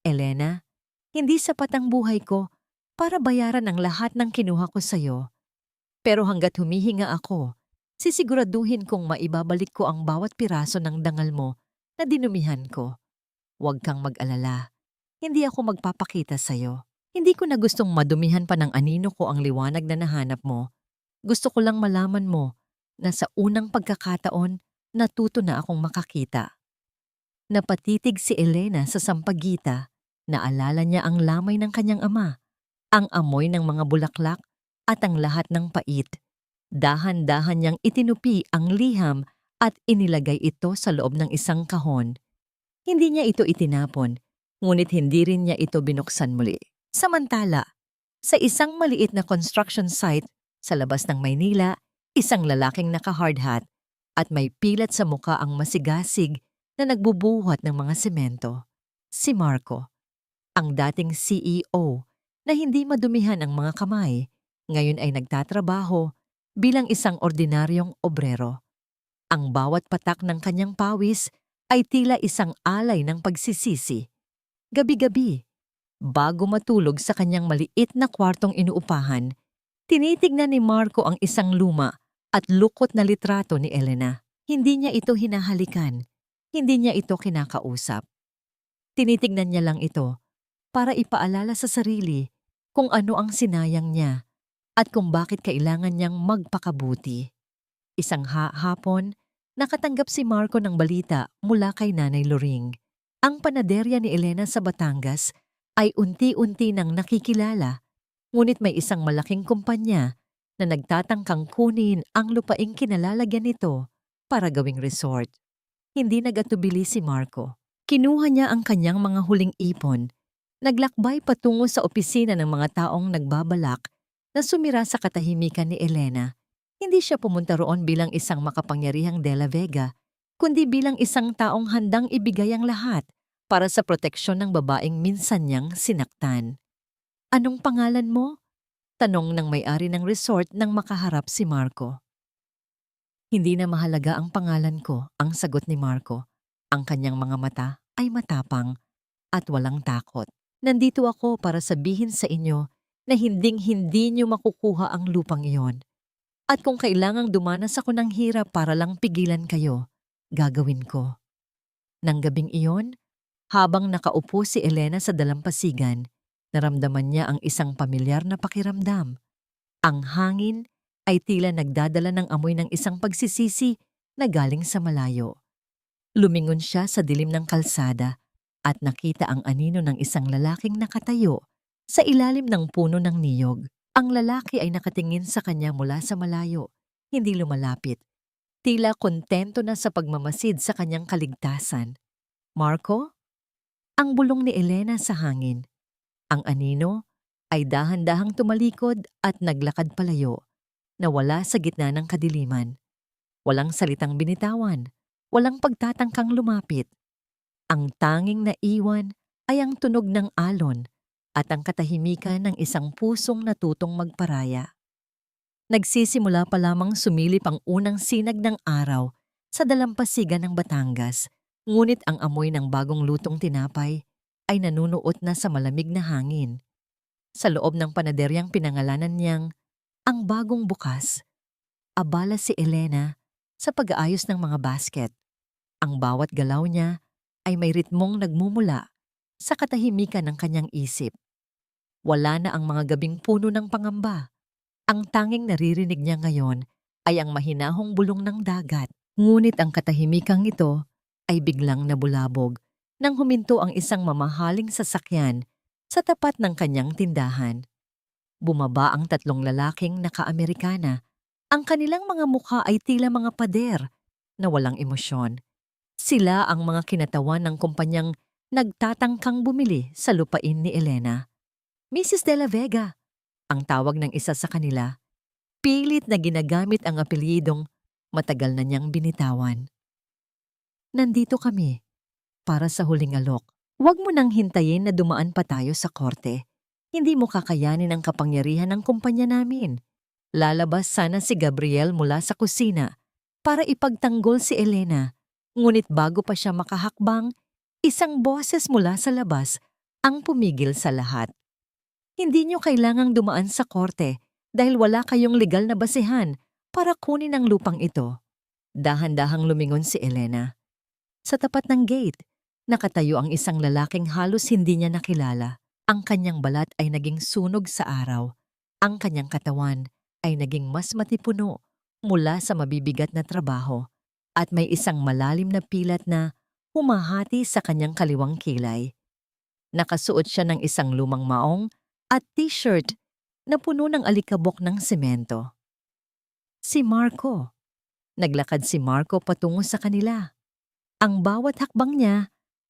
Speaker 1: Elena, hindi sapat ang buhay ko para bayaran ang lahat ng kinuha ko sa iyo. Pero hanggat humihinga ako, sisiguraduhin kong maibabalik ko ang bawat piraso ng dangal mo na dinumihan ko. Huwag kang mag-alala. Hindi ako magpapakita sa iyo. Hindi ko na gustong madumihan pa ng anino ko ang liwanag na nahanap mo. Gusto ko lang malaman mo na sa unang pagkakataon, natuto na akong makakita. Napatitig si Elena sa sampagita. Naalala niya ang lamay ng kanyang ama, ang amoy ng mga bulaklak at ang lahat ng pait. Dahan-dahan niyang itinupi ang liham at inilagay ito sa loob ng isang kahon. Hindi niya ito itinapon, ngunit hindi rin niya ito binuksan muli. Samantala, sa isang maliit na construction site sa labas ng Maynila, isang lalaking naka-hard hat at may pilat sa muka ang masigasig na nagbubuhat ng mga semento. Si Marco, ang dating CEO na hindi madumihan ang mga kamay, ngayon ay nagtatrabaho bilang isang ordinaryong obrero. Ang bawat patak ng kanyang pawis ay tila isang alay ng pagsisisi. Gabi-gabi, bago matulog sa kanyang maliit na kwartong inuupahan, tinitignan ni Marco ang isang luma at lukot na litrato ni Elena. Hindi niya ito hinahalikan, hindi niya ito kinakausap. Tinitignan niya lang ito para ipaalala sa sarili kung ano ang sinayang niya at kung bakit kailangan niyang magpakabuti. Isang hapon, nakatanggap si Marco ng balita mula kay Nanay Loring. Ang panaderya ni Elena sa Batangas ay unti-unti nang nakikilala, ngunit may isang malaking kumpanya na nagtatangkang kunin ang lupaing kinalalagyan nito para gawing resort. Hindi nagatubili si Marco. Kinuha niya ang kanyang mga huling ipon, naglakbay patungo sa opisina ng mga taong nagbabalak na sumira sa katahimikan ni Elena. Hindi siya pumunta roon bilang isang makapangyarihang De La Vega, kundi bilang isang taong handang ibigay ang lahat para sa proteksyon ng babaeng minsan niyang sinaktan. "Anong pangalan mo?" tanong ng may-ari ng resort nang makaharap si Marco. "Hindi na mahalaga ang pangalan ko," ang sagot ni Marco. Ang kanyang mga mata ay matapang at walang takot. "Nandito ako para sabihin sa inyo na hinding-hindi niyo makukuha ang lupang iyon. At kung kailangang dumanas ako ng hirap para lang pigilan kayo, gagawin ko." Nang gabing iyon, habang nakaupo si Elena sa dalampasigan, naramdaman niya ang isang pamilyar na pakiramdam. Ang hangin ay tila nagdadala ng amoy ng isang pagsisisi na galing sa malayo. Lumingon siya sa dilim ng kalsada at nakita ang anino ng isang lalaking nakatayo sa ilalim ng puno ng niyog. Ang lalaki ay nakatingin sa kanya mula sa malayo, hindi lumalapit. Tila kontento na sa pagmamasid sa kanyang kaligtasan. "Marco?" Ang bulong ni Elena sa hangin. Ang anino ay dahan-dahang tumalikod at naglakad palayo, nawala sa gitna ng kadiliman. Walang salitang binitawan, walang pagtatangkang lumapit. Ang tanging naiwan ay ang tunog ng alon at ang katahimikan ng isang pusong natutong magparaya. Nagsisimula pa lamang sumilip ang unang sinag ng araw sa dalampasigan ng Batangas, ngunit ang amoy ng bagong lutong tinapay ay nanunuot na sa malamig na hangin. Sa loob ng panaderyang pinangalanan niyang Ang Bagong Bukas, abala si Elena sa pag-aayos ng mga basket. Ang bawat galaw niya ay may ritmong nagmumula sa katahimikan ng kanyang isip. Wala na ang mga gabing puno ng pangamba. Ang tanging naririnig niya ngayon ay ang mahinahong bulong ng dagat. Ngunit ang katahimikang ito ay biglang nabulabog nang huminto ang isang mamahaling sasakyan sa tapat ng kanyang tindahan. Bumaba ang tatlong lalaking naka-Amerikana. Ang kanilang mga mukha ay tila mga pader na walang emosyon. Sila ang mga kinatawan ng kumpanyang nagtatangkang bumili sa lupain ni Elena. "Mrs. De La Vega," ang tawag ng isa sa kanila. Pilit na ginagamit ang apelyidong matagal na niyang binitawan. "Nandito kami para sa huling alok. Huwag mo nang hintayin na dumaan pa tayo sa korte. Hindi mo kakayanin ang kapangyarihan ng kumpanya namin." Lalabas sana si Gabriel mula sa kusina para ipagtanggol si Elena, ngunit bago pa siya makahakbang, isang boses mula sa labas ang pumigil sa lahat. "Hindi niyo kailangang dumaan sa korte dahil wala kayong legal na basehan para kunin ang lupang ito." Dahan-dahang lumingon si Elena. Sa tapat ng gate, nakatayo ang isang lalaking halos hindi niya nakilala. Ang kanyang balat ay naging sunog sa araw. Ang kanyang katawan ay naging mas matipuno mula sa mabibigat na trabaho at may isang malalim na pilat na humahati sa kanyang kaliwang kilay. Nakasuot siya ng isang lumang maong at t-shirt na puno ng alikabok ng semento. Si Marco. Naglakad si Marco patungo sa kanila. Ang bawat hakbang niya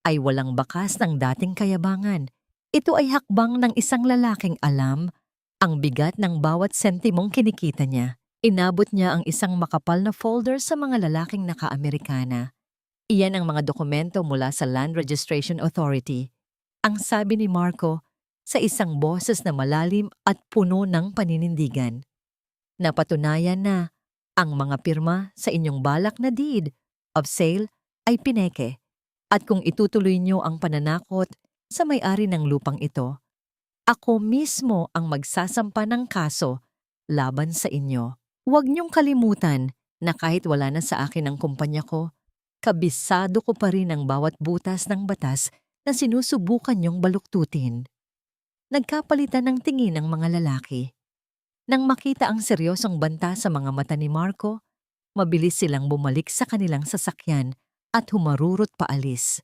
Speaker 1: ay walang bakas ng dating kayabangan. Ito ay hakbang ng isang lalaking alam ang bigat ng bawat sentimong kinikita niya. Inabot niya ang isang makapal na folder sa mga lalaking naka-Amerikana. Iyan ang mga dokumento mula sa Land Registration Authority. Ang sabi ni Marco sa isang boses na malalim at puno ng paninindigan. Napatunayan na ang mga pirma sa inyong balak na deed of sale ay pineke. At kung itutuloy niyo ang pananakot sa may-ari ng lupang ito, ako mismo ang magsasampa ng kaso laban sa inyo. Huwag niyong kalimutan na kahit wala na sa akin ang kumpanya ko, kabisado ko pa rin ang bawat butas ng batas na sinusubukan niyong baluktutin. Nagkapalitan ng tingin ang mga lalaki. Nang makita ang seryosong banta sa mga mata ni Marco, mabilis silang bumalik sa kanilang sasakyan at humarurot paalis.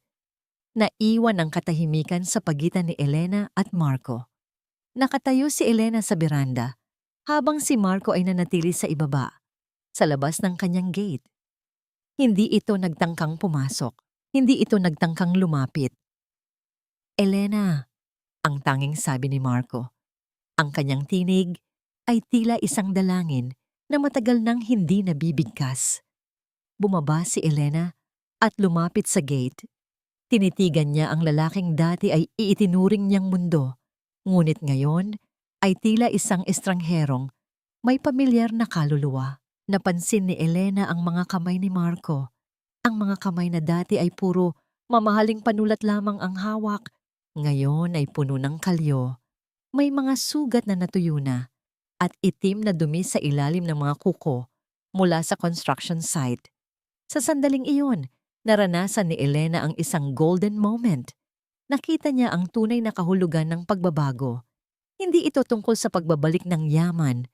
Speaker 1: Naiwan ang katahimikan sa pagitan ni Elena at Marco. Nakatayo si Elena sa beranda, habang si Marco ay nanatili sa ibaba, sa labas ng kanyang gate. Hindi ito nagtangkang pumasok. Hindi ito nagtangkang lumapit. Elena, ang tanging sabi ni Marco. Ang kanyang tinig ay tila isang dalangin na matagal nang hindi nabibigkas. Bumaba si Elena at lumapit sa gate. Tinitigan niya ang lalaking dati ay iitinuring niyang mundo, ngunit ngayon ay tila isang estrangherong may pamilyar na kaluluwa. Napansin ni Elena ang mga kamay ni Marco. Ang mga kamay na dati ay puro mamahaling panulat lamang ang hawak. Ngayon ay puno ng kalyo. May mga sugat na natuyo na at itim na dumi sa ilalim ng mga kuko mula sa construction site. Sa sandaling iyon, naranasan ni Elena ang isang golden moment. Nakita niya ang tunay na kahulugan ng pagbabago. Hindi ito tungkol sa pagbabalik ng yaman,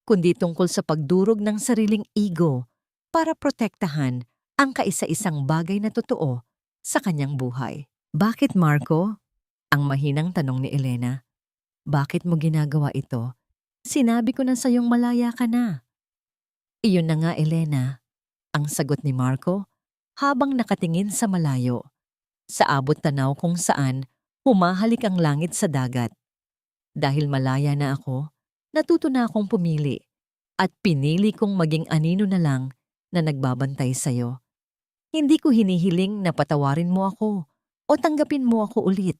Speaker 1: kundi tungkol sa pagdurog ng sariling ego para protektahan ang kaisa-isang bagay na totoo sa kanyang buhay. Bakit, Marco? Ang mahinang tanong ni Elena. Bakit mo ginagawa ito? Sinabi ko na sayong malaya ka na. Iyon na nga, Elena, ang sagot ni Marco habang nakatingin sa malayo. Sa abot tanaw kung saan humahalik ang langit sa dagat. Dahil malaya na ako, natuto na akong pumili at pinili kong maging anino na lang na nagbabantay sa'yo. Hindi ko hinihiling na patawarin mo ako o tanggapin mo ako ulit.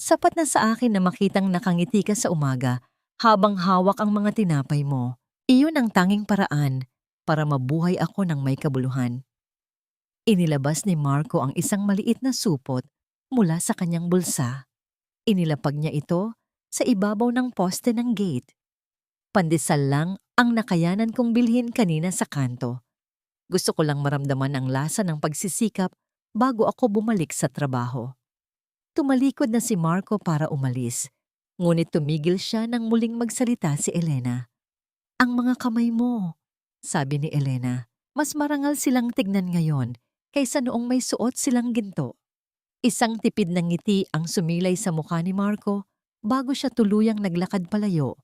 Speaker 1: Sapat na sa akin na makitang nakangiti ka sa umaga habang hawak ang mga tinapay mo. Iyon ang tanging paraan para mabuhay ako ng may kabuluhan. Inilabas ni Marco ang isang maliit na supot mula sa kanyang bulsa. Inilapag niya ito sa ibabaw ng poste ng gate. Pandesal lang ang nakayanan kong bilhin kanina sa kanto. Gusto ko lang maramdaman ang lasa ng pagsisikap bago ako bumalik sa trabaho. Tumalikod na si Marco para umalis, ngunit tumigil siya nang muling magsalita si Elena. Ang mga kamay mo, sabi ni Elena, mas marangal silang tignan ngayon kaysa noong may suot silang ginto. Isang tipid na ngiti ang sumilay sa mukha ni Marco bago siya tuluyang naglakad palayo,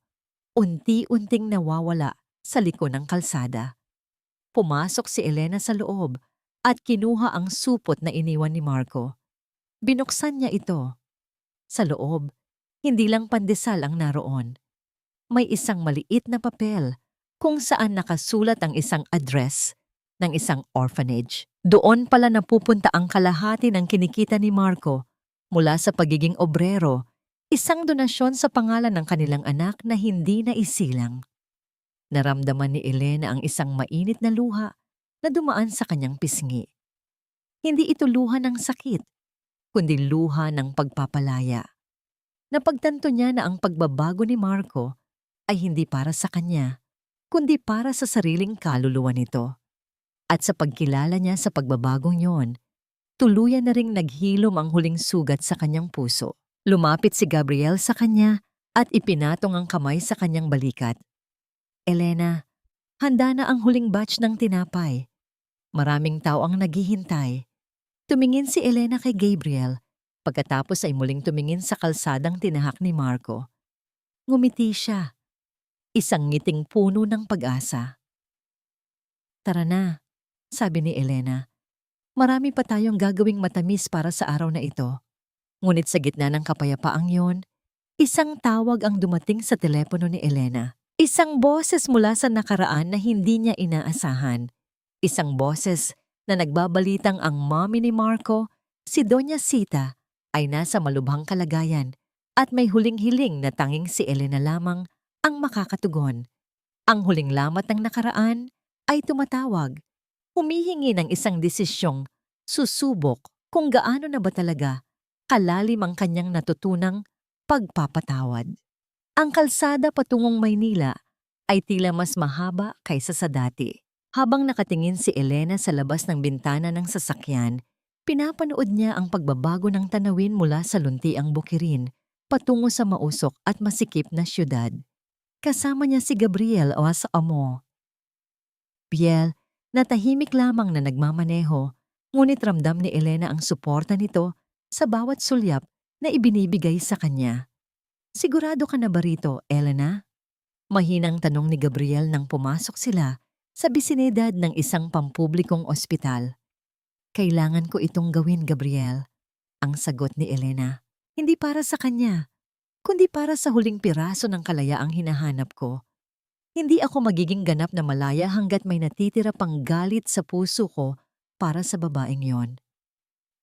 Speaker 1: unti-unting nawawala sa liko ng kalsada. Pumasok si Elena sa loob at kinuha ang supot na iniwan ni Marco. Binuksan niya ito. Sa loob, hindi lang pandesal ang naroon. May isang maliit na papel kung saan nakasulat ang isang address ng isang orphanage. Doon pala napupunta ang kalahati ng kinikita ni Marco mula sa pagiging obrero, isang donasyon sa pangalan ng kanilang anak na hindi na isilang. Naramdaman ni Elena ang isang mainit na luha na dumaan sa kanyang pisngi. Hindi ito luha ng sakit, kundi luha ng pagpapalaya. Napagtanto niya na ang pagbabago ni Marco ay hindi para sa kanya, kundi para sa sariling kaluluwa nito. At sa pagkilala niya sa pagbabagong yon, tuluyan na ring naghilom ang huling sugat sa kanyang puso. Lumapit si Gabriel sa kanya at ipinatong ang kamay sa kanyang balikat. Elena, handa na ang huling batch ng tinapay. Maraming tao ang naghihintay. Tumingin si Elena kay Gabriel, pagkatapos ay muling tumingin sa kalsadang tinahak ni Marco. Ngumiti siya. Isang ngiting puno ng pag-asa. Tara na, sabi ni Elena. Marami pa tayong gagawing matamis para sa araw na ito. Ngunit sa gitna ng kapayapaang yon, isang tawag ang dumating sa telepono ni Elena. Isang boses mula sa nakaraan na hindi niya inaasahan. Isang boses na nagbabalitang ang mommy ni Marco, si Doña Sita, ay nasa malubhang kalagayan at may huling hiling na tanging si Elena lamang ang makakatugon. Ang huling lamat ng nakaraan ay tumatawag, humihingi ng isang desisyong susubok kung gaano na ba talaga kalalim ang kanyang natutunang pagpapatawad. Ang kalsada patungong Maynila ay tila mas mahaba kaysa sa dati. Habang nakatingin si Elena sa labas ng bintana ng sasakyan, pinapanood niya ang pagbabago ng tanawin mula sa luntiang bukirin patungo sa mausok at masikip na syudad. Kasama niya si Gabriel o sa amo. Biel, na tahimik lamang na nagmamaneho, ngunit ramdam ni Elena ang suporta nito sa bawat sulyap na ibinibigay sa kanya. Sigurado ka na ba rito, Elena? Mahinang tanong ni Gabriel nang pumasok sila sa bisinidad ng isang pampublikong ospital. Kailangan ko itong gawin, Gabriel, ang sagot ni Elena. Hindi para sa kanya, kundi para sa huling piraso ng kalayaang hinahanap ko. Hindi ako magiging ganap na malaya hanggat may natitira pang galit sa puso ko para sa babaeng yon.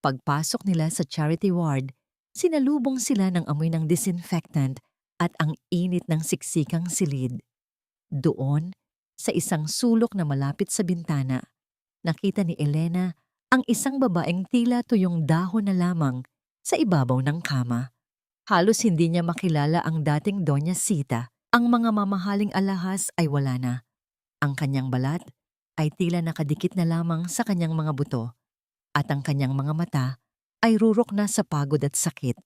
Speaker 1: Pagpasok nila sa charity ward, sinalubong sila ng amoy ng disinfectant at ang init ng siksikang silid. Doon, sa isang sulok na malapit sa bintana, nakita ni Elena ang isang babaeng tila tuyong dahon na lamang sa ibabaw ng kama. Halos hindi niya makilala ang dating Doña Sita. Ang mga mamahaling alahas ay wala na. Ang kanyang balat ay tila nakadikit na lamang sa kanyang mga buto at ang kanyang mga mata ay rurok na sa pagod at sakit.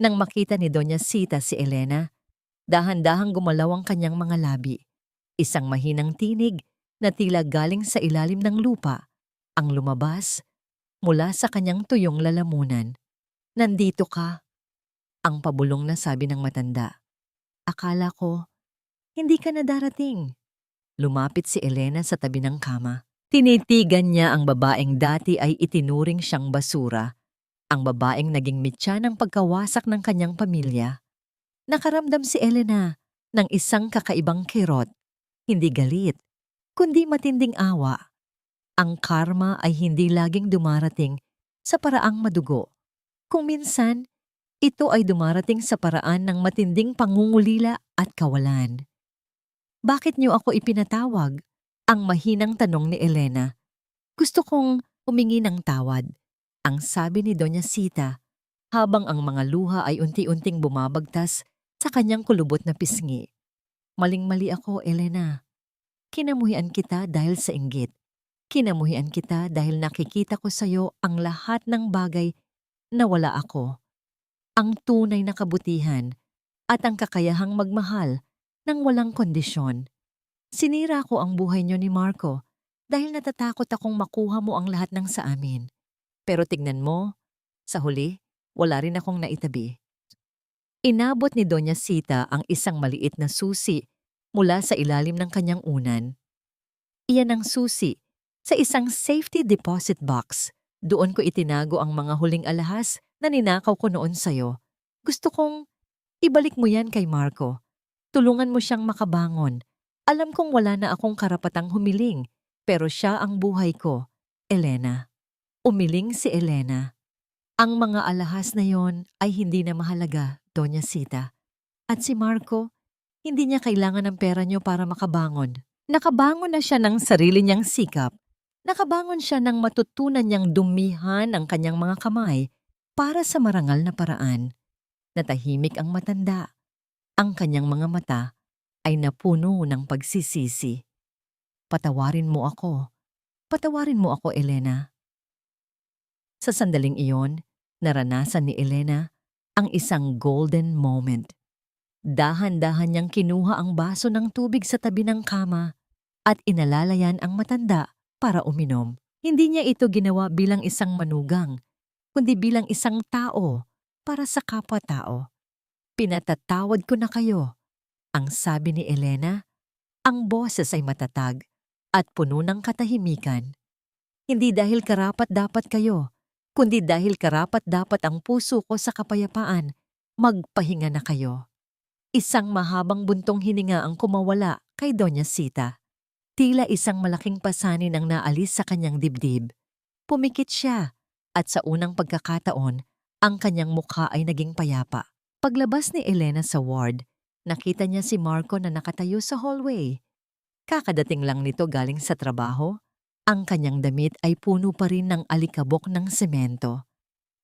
Speaker 1: Nang makita ni Doña Sita si Elena, dahan-dahang gumalaw ang kanyang mga labi. Isang mahinang tinig na tila galing sa ilalim ng lupa ang lumabas mula sa kanyang tuyong lalamunan. Nandito ka, ang pabulong na sabi ng matanda. Akala ko, hindi ka na darating. Lumapit si Elena sa tabi ng kama. Tinitigan niya ang babaeng dati ay itinuring siyang basura. Ang babaeng naging mitya ng pagkawasak ng kanyang pamilya. Nakaramdam si Elena ng isang kakaibang kirot. Hindi galit, kundi matinding awa. Ang karma ay hindi laging dumarating sa paraang madugo. Kung minsan, ito ay dumarating sa paraan ng matinding pangungulila at kawalan. Bakit niyo ako ipinatawag? Ang mahinang tanong ni Elena. Gusto kong humingi ng tawad, ang sabi ni Doña Sita, habang ang mga luha ay unti-unting bumabagtas sa kanyang kulubot na pisngi. Maling-mali ako, Elena. Kinamuhian kita dahil sa inggit. Kinamuhian kita dahil nakikita ko sa iyo ang lahat ng bagay na wala ako. Ang tunay na kabutihan at ang kakayahang magmahal ng walang kondisyon. Sinira ko ang buhay niyo ni Marco dahil natatakot akong makuha mo ang lahat ng sa amin. Pero tignan mo, sa huli, wala rin akong naitabi. Inabot ni Doña Sita ang isang maliit na susi mula sa ilalim ng kanyang unan. Iyan ang susi sa isang safety deposit box. Doon ko itinago ang mga huling alahas na ninakaw ko noon sa'yo. Gusto kong ibalik mo yan kay Marco. Tulungan mo siyang makabangon. Alam kong wala na akong karapatang humiling, pero siya ang buhay ko, Elena. Umiling si Elena. Ang mga alahas na yon ay hindi na mahalaga, Doña Sita. At si Marco, hindi niya kailangan ng pera niyo para makabangon. Nakabangon na siya ng sarili niyang sikap. Nakabangon siya nang matutunan niyang dumihan ang kanyang mga kamay para sa marangal na paraan. Natahimik ang matanda. Ang kanyang mga mata ay napuno ng pagsisisi. Patawarin mo ako. Patawarin mo ako, Elena. Sa sandaling iyon, naranasan ni Elena ang isang golden moment. Dahan-dahan niyang kinuha ang baso ng tubig sa tabi ng kama at inalalayan ang matanda para uminom. Hindi niya ito ginawa bilang isang manugang, kundi bilang isang tao para sa kapwa-tao. Pinatatawad ko na kayo, ang sabi ni Elena. Ang boses ay matatag at puno ng katahimikan. Hindi dahil karapat-dapat kayo, kundi dahil karapat-dapat ang puso ko sa kapayapaan, magpahinga na kayo. Isang mahabang buntong hininga ang kumawala kay Doña Sita. Tila isang malaking pasanin ang naalis sa kanyang dibdib. Pumikit siya at sa unang pagkakataon, ang kanyang mukha ay naging payapa. Paglabas ni Elena sa ward, nakita niya si Marco na nakatayo sa hallway. Kakadating lang nito galing sa trabaho. Ang kanyang damit ay puno pa rin ng alikabok ng semento.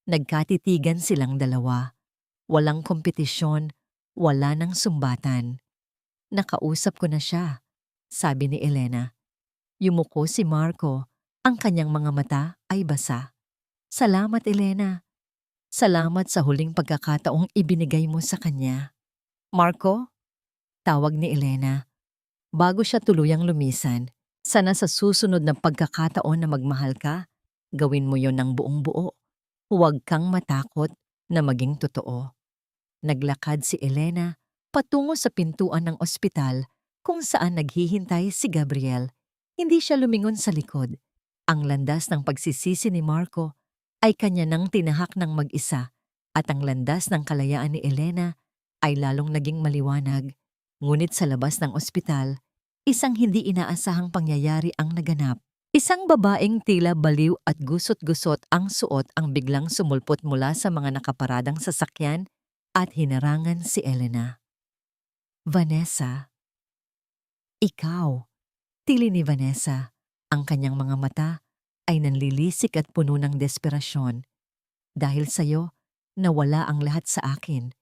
Speaker 1: Nagkatitigan silang dalawa. Walang kompetisyon, wala nang sumbatan. Nakausap ko na siya, sabi ni Elena. Yumuko si Marco, ang kanyang mga mata ay basa. Salamat, Elena. Salamat sa huling pagkakataong ibinigay mo sa kanya. Marco? Tawag ni Elena. Bago siya tuluyang lumisan, sana sa susunod na pagkakataon na magmahal ka, gawin mo yon ng buong buo. Huwag kang matakot na maging totoo. Naglakad si Elena patungo sa pintuan ng ospital kung saan naghihintay si Gabriel. Hindi siya lumingon sa likod. Ang landas ng pagsisisi ni Marco ay kanya nang tinahak ng mag-isa at ang landas ng kalayaan ni Elena ay lalong naging maliwanag. Ngunit sa labas ng ospital, isang hindi inaasahang pangyayari ang naganap. Isang babaeng tila baliw at gusot-gusot ang suot ang biglang sumulpot mula sa mga nakaparadang sasakyan at hinarangan si Elena. Vanessa. Ikaw. Tili ni Vanessa. Ang kanyang mga mata ay nanlilisik at puno ng desperasyon. Dahil sa'yo, nawala ang lahat sa akin.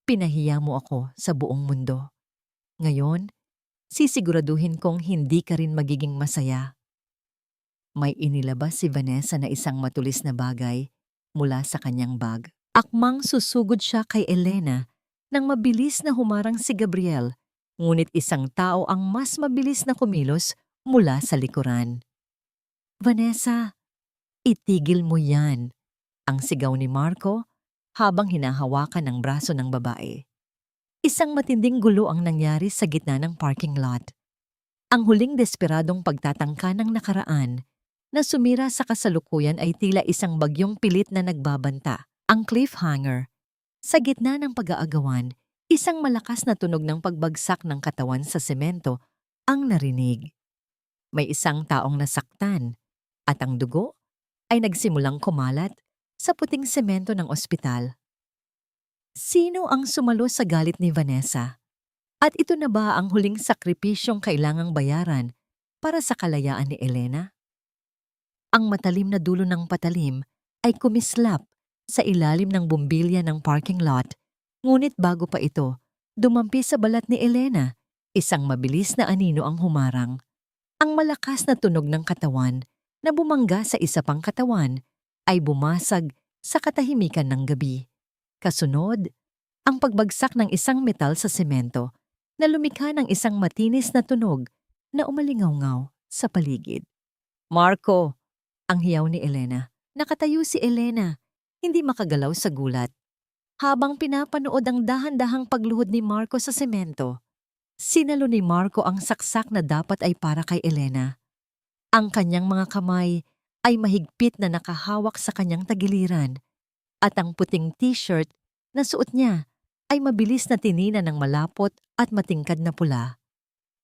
Speaker 1: Pinahiya mo ako sa buong mundo. Ngayon, sisiguraduhin kong hindi ka rin magiging masaya. May inilabas si Vanessa na isang matulis na bagay mula sa kanyang bag. Akmang susugod siya kay Elena nang mabilis na humarang si Gabriel, ngunit isang tao ang mas mabilis na kumilos mula sa likuran. Vanessa, itigil mo yan, ang sigaw ni Marco habang hinahawakan ng braso ng babae. Isang matinding gulo ang nangyari sa gitna ng parking lot. Ang huling desperadong pagtatangka ng nakaraan na sumira sa kasalukuyan ay tila isang bagyong pilit na nagbabanta, ang cliffhanger. Sa gitna ng pag-aagawan, isang malakas na tunog ng pagbagsak ng katawan sa semento ang narinig. May isang taong nasaktan at ang dugo ay nagsimulang kumalat sa puting semento ng ospital. Sino ang sumalo sa galit ni Vanessa? At ito na ba ang huling sakripisyong kailangang bayaran para sa kalayaan ni Elena? Ang matalim na dulo ng patalim ay kumislap sa ilalim ng bumbilya ng parking lot, ngunit bago pa ito, dumampi sa balat ni Elena, isang mabilis na anino ang humarang. Ang malakas na tunog ng katawan na bumangga sa isa pang katawan ay bumasag sa katahimikan ng gabi. Kasunod, ang pagbagsak ng isang metal sa semento na lumikha ng isang matinis na tunog na umalingaw-ngaw sa paligid. Marco! Ang hiyaw ni Elena. Nakatayo si Elena, hindi makagalaw sa gulat. Habang pinapanood ang dahan-dahang pagluhod ni Marco sa semento, sinalo ni Marco ang saksak na dapat ay para kay Elena. Ang kanyang mga kamay ay mahigpit na nakahawak sa kanyang tagiliran at ang puting t-shirt na suot niya ay mabilis na tinina ng malapot at matingkad na pula.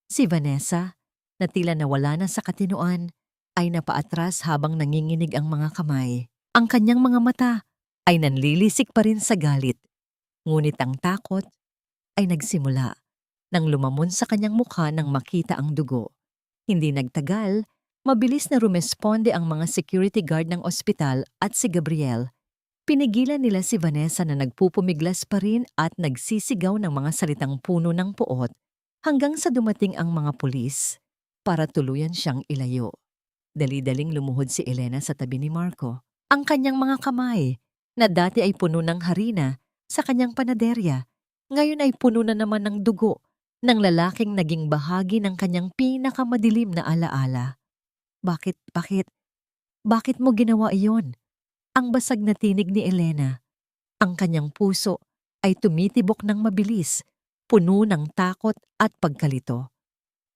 Speaker 1: Si Vanessa, na tila nawala na sa katinuan, ay napaatras habang nanginginig ang mga kamay. Ang kanyang mga mata ay nanlilisik pa rin sa galit. Ngunit ang takot ay nagsimula nang lumamon sa kanyang mukha nang makita ang dugo. Hindi nagtagal, mabilis na rumesponde ang mga security guard ng ospital at si Gabriel. Pinigilan nila si Vanessa na nagpupumiglas pa rin at nagsisigaw ng mga salitang puno ng puot hanggang sa dumating ang mga pulis para tuluyan siyang ilayo. Dali-daling lumuhod si Elena sa tabi ni Marco. Ang kanyang mga kamay, na dati ay puno ng harina sa kanyang panaderya, ngayon ay puno na naman ng dugo ng lalaking naging bahagi ng kanyang pinakamadilim na alaala. Bakit mo ginawa iyon? Ang basag na tinig ni Elena. Ang kanyang puso ay tumitibok ng mabilis, puno ng takot at pagkalito.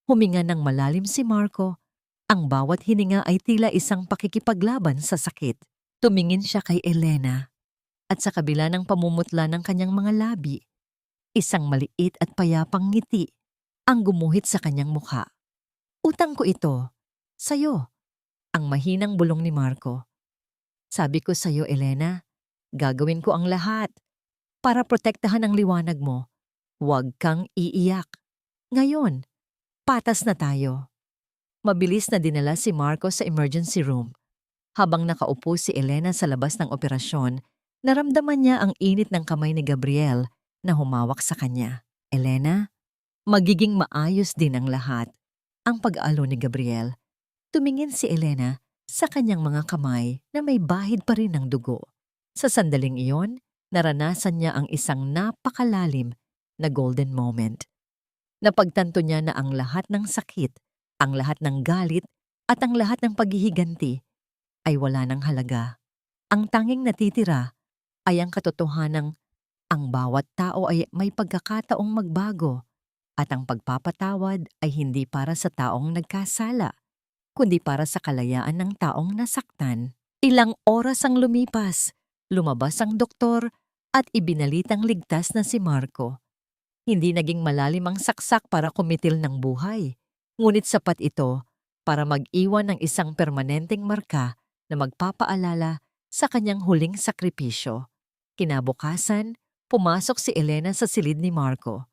Speaker 1: Huminga ng malalim si Marco. Ang bawat hininga ay tila isang pakikipaglaban sa sakit. Tumingin siya kay Elena at sa kabila ng pamumutla ng kanyang mga labi, isang maliit at payapang ngiti ang gumuhit sa kanyang mukha. Utang ko ito, sa'yo. Ang mahinang bulong ni Marco. Sabi ko sa'yo, Elena, gagawin ko ang lahat para protektahan ang liwanag mo. Huwag kang iiyak. Ngayon, patas na tayo. Mabilis na dinala si Marco sa emergency room. Habang nakaupo si Elena sa labas ng operasyon, naramdaman niya ang init ng kamay ni Gabriel na humawak sa kanya. Elena, magiging maayos din ang lahat. Ang pag-aalok ni Gabriel. Tumingin si Elena sa kanyang mga kamay na may bahid pa rin ng dugo. Sa sandaling iyon, naranasan niya ang isang napakalalim na golden moment. Napagtanto niya na ang lahat ng sakit, ang lahat ng galit, at ang lahat ng paghihiganti ay wala ng halaga. Ang tanging natitira ay ang katotohanang ang bawat tao ay may pagkakataong magbago at ang pagpapatawad ay hindi para sa taong nagkasala, kundi para sa kalayaan ng taong nasaktan. Ilang oras ang lumipas, lumabas ang doktor at ibinalitang ligtas na si Marco. Hindi naging malalim ang saksak para kumitil ng buhay, ngunit sapat ito para mag-iwan ng isang permanenteng marka na magpapaalala sa kanyang huling sakripisyo. Kinabukasan, pumasok si Elena sa silid ni Marco.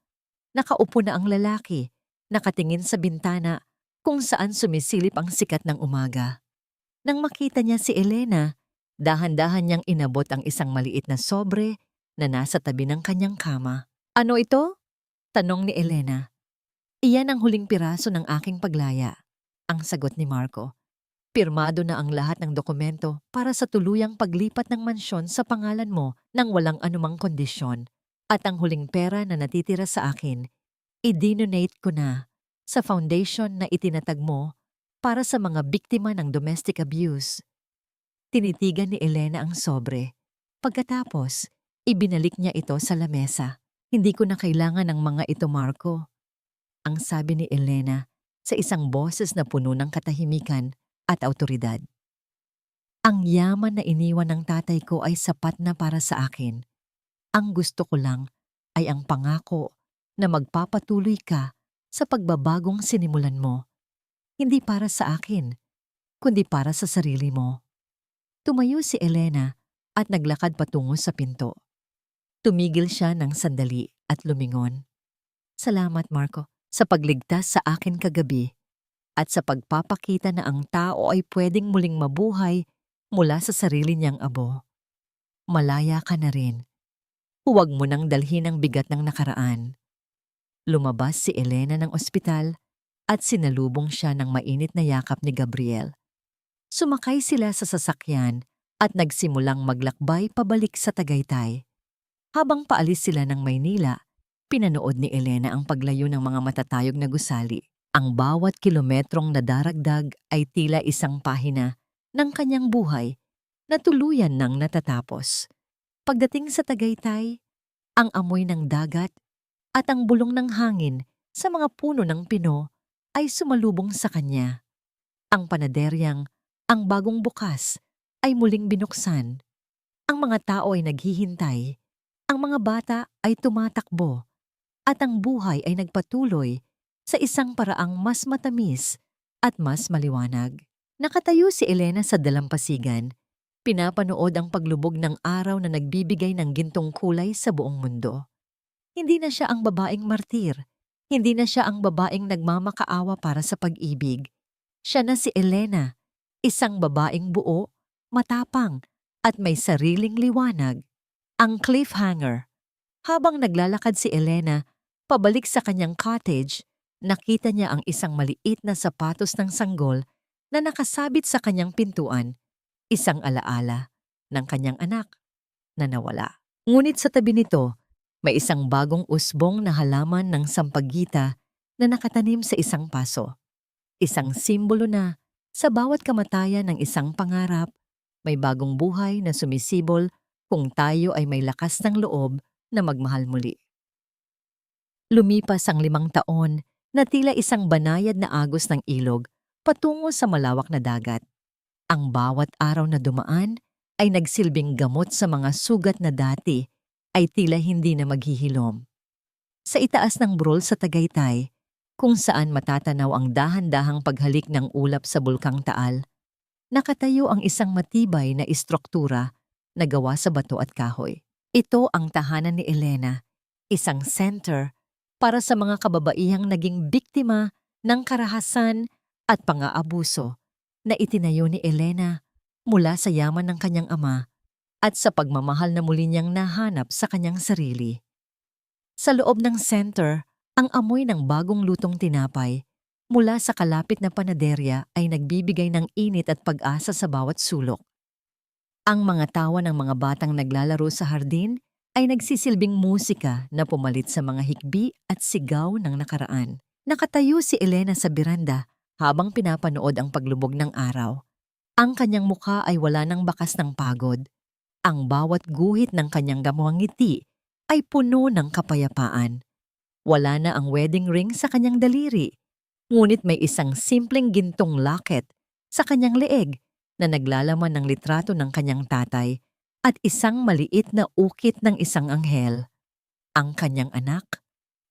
Speaker 1: Nakaupo na ang lalaki, nakatingin sa bintana kung saan sumisilip ang sikat ng umaga. Nang makita niya si Elena, dahan-dahan niyang inabot ang isang maliit na sobre na nasa tabi ng kanyang kama. Ano ito? Tanong ni Elena. Iyan ang huling piraso ng aking paglaya. Ang sagot ni Marco. Pirmado na ang lahat ng dokumento para sa tuluyang paglipat ng mansyon sa pangalan mo nang walang anumang kondisyon. At ang huling pera na natitira sa akin, i-donate ko na sa foundation na itinatag mo para sa mga biktima ng domestic abuse. Tinitigan ni Elena ang sobre. Pagkatapos, ibinalik niya ito sa lamesa. Hindi ko na kailangan ng mga ito, Marco. Ang sabi ni Elena sa isang boses na puno ng katahimikan at awtoridad. Ang yaman na iniwan ng tatay ko ay sapat na para sa akin. Ang gusto ko lang ay ang pangako na magpapatuloy ka sa pagbabagong sinimulan mo. Hindi para sa akin, kundi para sa sarili mo. Tumayo si Elena at naglakad patungo sa pinto. Tumigil siya ng sandali at lumingon. Salamat, Marco, sa pagligtas sa akin kagabi at sa pagpapakita na ang tao ay pwedeng muling mabuhay mula sa sarili niyang abo. Malaya ka na rin. Huwag mo nang dalhin ang bigat ng nakaraan. Lumabas si Elena ng ospital at sinalubong siya ng mainit na yakap ni Gabriel. Sumakay sila sa sasakyan at nagsimulang maglakbay pabalik sa Tagaytay. Habang paalis sila ng Maynila, pinanood ni Elena ang paglayo ng mga matatayog na gusali. Ang bawat kilometrong nadaragdag ay tila isang pahina ng kanyang buhay na tuluyan nang natatapos. Pagdating sa Tagaytay, ang amoy ng dagat at ang bulong ng hangin sa mga puno ng pino ay sumalubong sa kanya. Ang panaderyang, ang bagong bukas, ay muling binuksan. Ang mga tao ay naghihintay, ang mga bata ay tumatakbo, at ang buhay ay nagpatuloy sa isang paraang mas matamis at mas maliwanag. Nakatayo si Elena sa dalampasigan, pinapanood ang paglubog ng araw na nagbibigay ng gintong kulay sa buong mundo. Hindi na siya ang babaeng martir, hindi na siya ang babaeng nagmamakaawa para sa pag-ibig. Siya na si Elena, isang babaeng buo, matapang, at may sariling liwanag. Ang cliffhanger. Habang naglalakad si Elena pabalik sa kanyang cottage, nakita niya ang isang maliit na sapatos ng sanggol na nakasabit sa kanyang pintuan, isang alaala ng kanyang anak na nawala. Ngunit sa tabi nito, may isang bagong usbong na halaman ng sampagita na nakatanim sa isang paso. Isang simbolo na sa bawat kamatayan ng isang pangarap, may bagong buhay na sumisibol kung tayo ay may lakas ng loob na magmahal muli. Lumipas ang 5 taon na tila isang banayad na agos ng ilog patungo sa malawak na dagat. Ang bawat araw na dumaan ay nagsilbing gamot sa mga sugat na dati ay tila hindi na maghihilom. Sa itaas ng burol sa Tagaytay, kung saan matatanaw ang dahan-dahang paghalik ng ulap sa Bulkang Taal, nakatayo ang isang matibay na istruktura na gawa sa bato at kahoy. Ito ang tahanan ni Elena, isang center para sa mga kababaihang naging biktima ng karahasan at pang-aabuso na itinayo ni Elena mula sa yaman ng kanyang ama at sa pagmamahal na muli niyang nahanap sa kanyang sarili. Sa loob ng center, ang amoy ng bagong lutong tinapay mula sa kalapit na panaderya ay nagbibigay ng init at pag-asa sa bawat sulok. Ang mga tawa ng mga batang naglalaro sa hardin ay nagsisilbing musika na pumalit sa mga hikbi at sigaw ng nakaraan. Nakatayo si Elena sa beranda habang pinapanood ang paglubog ng araw. Ang kanyang mukha ay wala ng bakas ng pagod. Ang bawat guhit ng kanyang gamuhang ngiti ay puno ng kapayapaan. Wala na ang wedding ring sa kanyang daliri, ngunit may isang simpleng gintong locket sa kanyang leeg na naglalaman ng litrato ng kanyang tatay at isang maliit na ukit ng isang anghel, ang kanyang anak,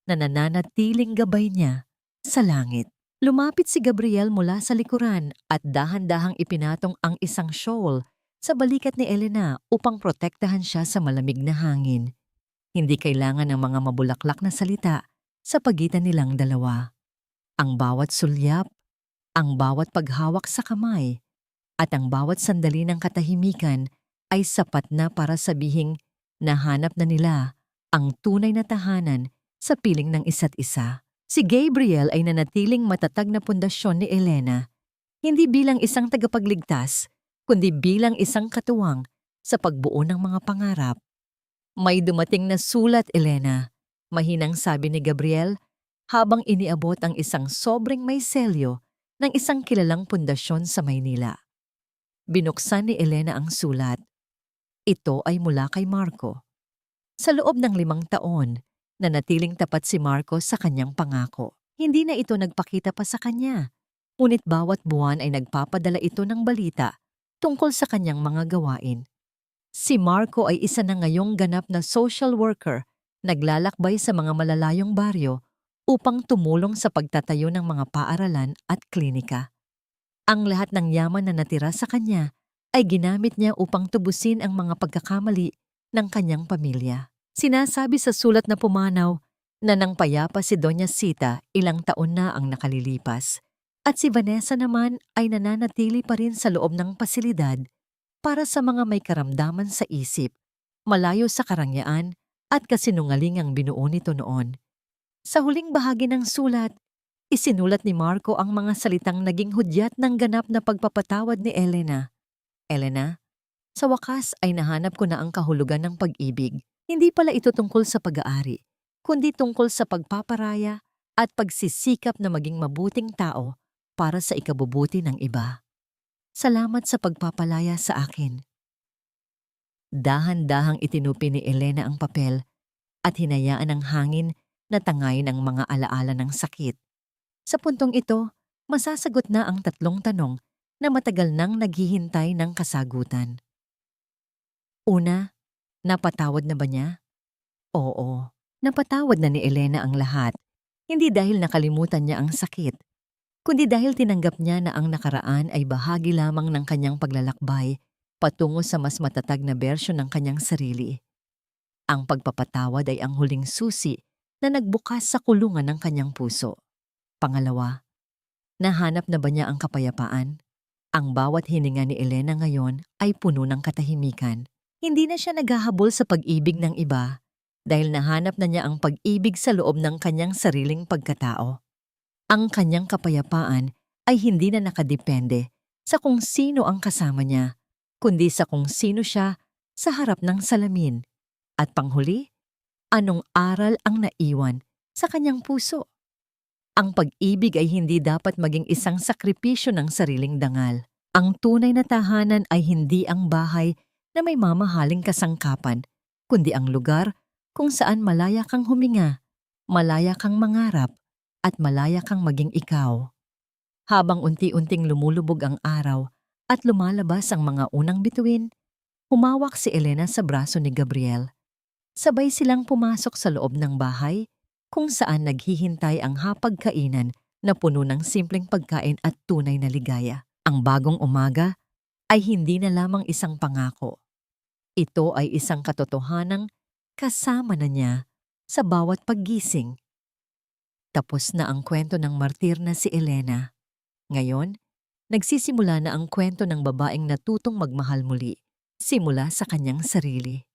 Speaker 1: na nananatiling gabay niya sa langit. Lumapit si Gabriel mula sa likuran at dahan-dahang ipinatong ang isang shawl sa balikat ni Elena upang protektahan siya sa malamig na hangin. Hindi kailangan ng mga mabulaklak na salita sa pagitan nilang dalawa. Ang bawat sulyap, ang bawat paghawak sa kamay, at ang bawat sandali ng katahimikan ay sapat na para sabihing nahanap na nila ang tunay na tahanan sa piling ng isa't isa. Si Gabriel ay nanatiling matatag na pundasyon ni Elena, hindi bilang isang tagapagligtas, kundi bilang isang katuwang sa pagbuo ng mga pangarap. May dumating na sulat, Elena, mahinang sabi ni Gabriel habang iniabot ang isang sobrang may selyo ng isang kilalang pundasyon sa Maynila. Binuksan ni Elena ang sulat. Ito ay mula kay Marco. Sa loob ng 5 taon, nanatiling tapat si Marco sa kanyang pangako. Hindi na ito nagpakita pa sa kanya, ngunit bawat buwan ay nagpapadala ito ng balita tungkol sa kanyang mga gawain. Si Marco ay isa na ngayong ganap na social worker, naglalakbay sa mga malalayong baryo upang tumulong sa pagtatayo ng mga paaralan at klinika. Ang lahat ng yaman na natira sa kanya ay ginamit niya upang tubusin ang mga pagkakamali ng kanyang pamilya. Sinasabi sa sulat na pumanaw na nang payapa si Doña Sita, ilang taon na ang nakalilipas, at si Vanessa naman ay nananatili pa rin sa loob ng pasilidad para sa mga may karamdaman sa isip, malayo sa karangyaan at kasinungaling ang binuo nito noon. Sa huling bahagi ng sulat, isinulat ni Marco ang mga salitang naging hudyat ng ganap na pagpapatawad ni Elena. Elena, sa wakas ay nahanap ko na ang kahulugan ng pag-ibig. Hindi pala ito tungkol sa pag-aari, kundi tungkol sa pagpaparaya at pagsisikap na maging mabuting tao para sa ikabubuti ng iba. Salamat sa pagpapalaya sa akin. Dahan-dahang itinupi ni Elena ang papel at hinayaan ng hangin na tangayin ang mga alaala ng sakit. Sa puntong ito, masasagot na ang 3 tanong na matagal nang naghihintay ng kasagutan. Una, napatawad na ba niya? Oo, napatawad na ni Elena ang lahat. Hindi dahil nakalimutan niya ang sakit, kundi dahil tinanggap niya na ang nakaraan ay bahagi lamang ng kanyang paglalakbay patungo sa mas matatag na bersyon ng kanyang sarili. Ang pagpapatawad ay ang huling susi na nagbukas sa kulungan ng kanyang puso. Pangalawa, nahanap na ba niya ang kapayapaan? Ang bawat hininga ni Elena ngayon ay puno ng katahimikan. Hindi na siya naghahabol sa pag-ibig ng iba dahil nahanap na niya ang pag-ibig sa loob ng kanyang sariling pagkatao. Ang kanyang kapayapaan ay hindi na nakadepende sa kung sino ang kasama niya, kundi sa kung sino siya sa harap ng salamin. At panghuli, anong aral ang naiwan sa kanyang puso? Ang pag-ibig ay hindi dapat maging isang sakripisyo ng sariling dangal. Ang tunay na tahanan ay hindi ang bahay na may mamahaling kasangkapan, kundi ang lugar kung saan malaya kang huminga, malaya kang mangarap, at malaya kang maging ikaw. Habang unti-unting lumulubog ang araw at lumalabas ang mga unang bituin, humawak si Elena sa braso ni Gabriel. Sabay silang pumasok sa loob ng bahay kung saan naghihintay ang hapagkainan na puno ng simpleng pagkain at tunay na ligaya. Ang bagong umaga ay hindi na lamang isang pangako. Ito ay isang katotohanang kasama na niya sa bawat paggising. Tapos na ang kwento ng martir na si Elena. Ngayon, nagsisimula na ang kwento ng babaeng natutong magmahal muli, simula sa kanyang sarili.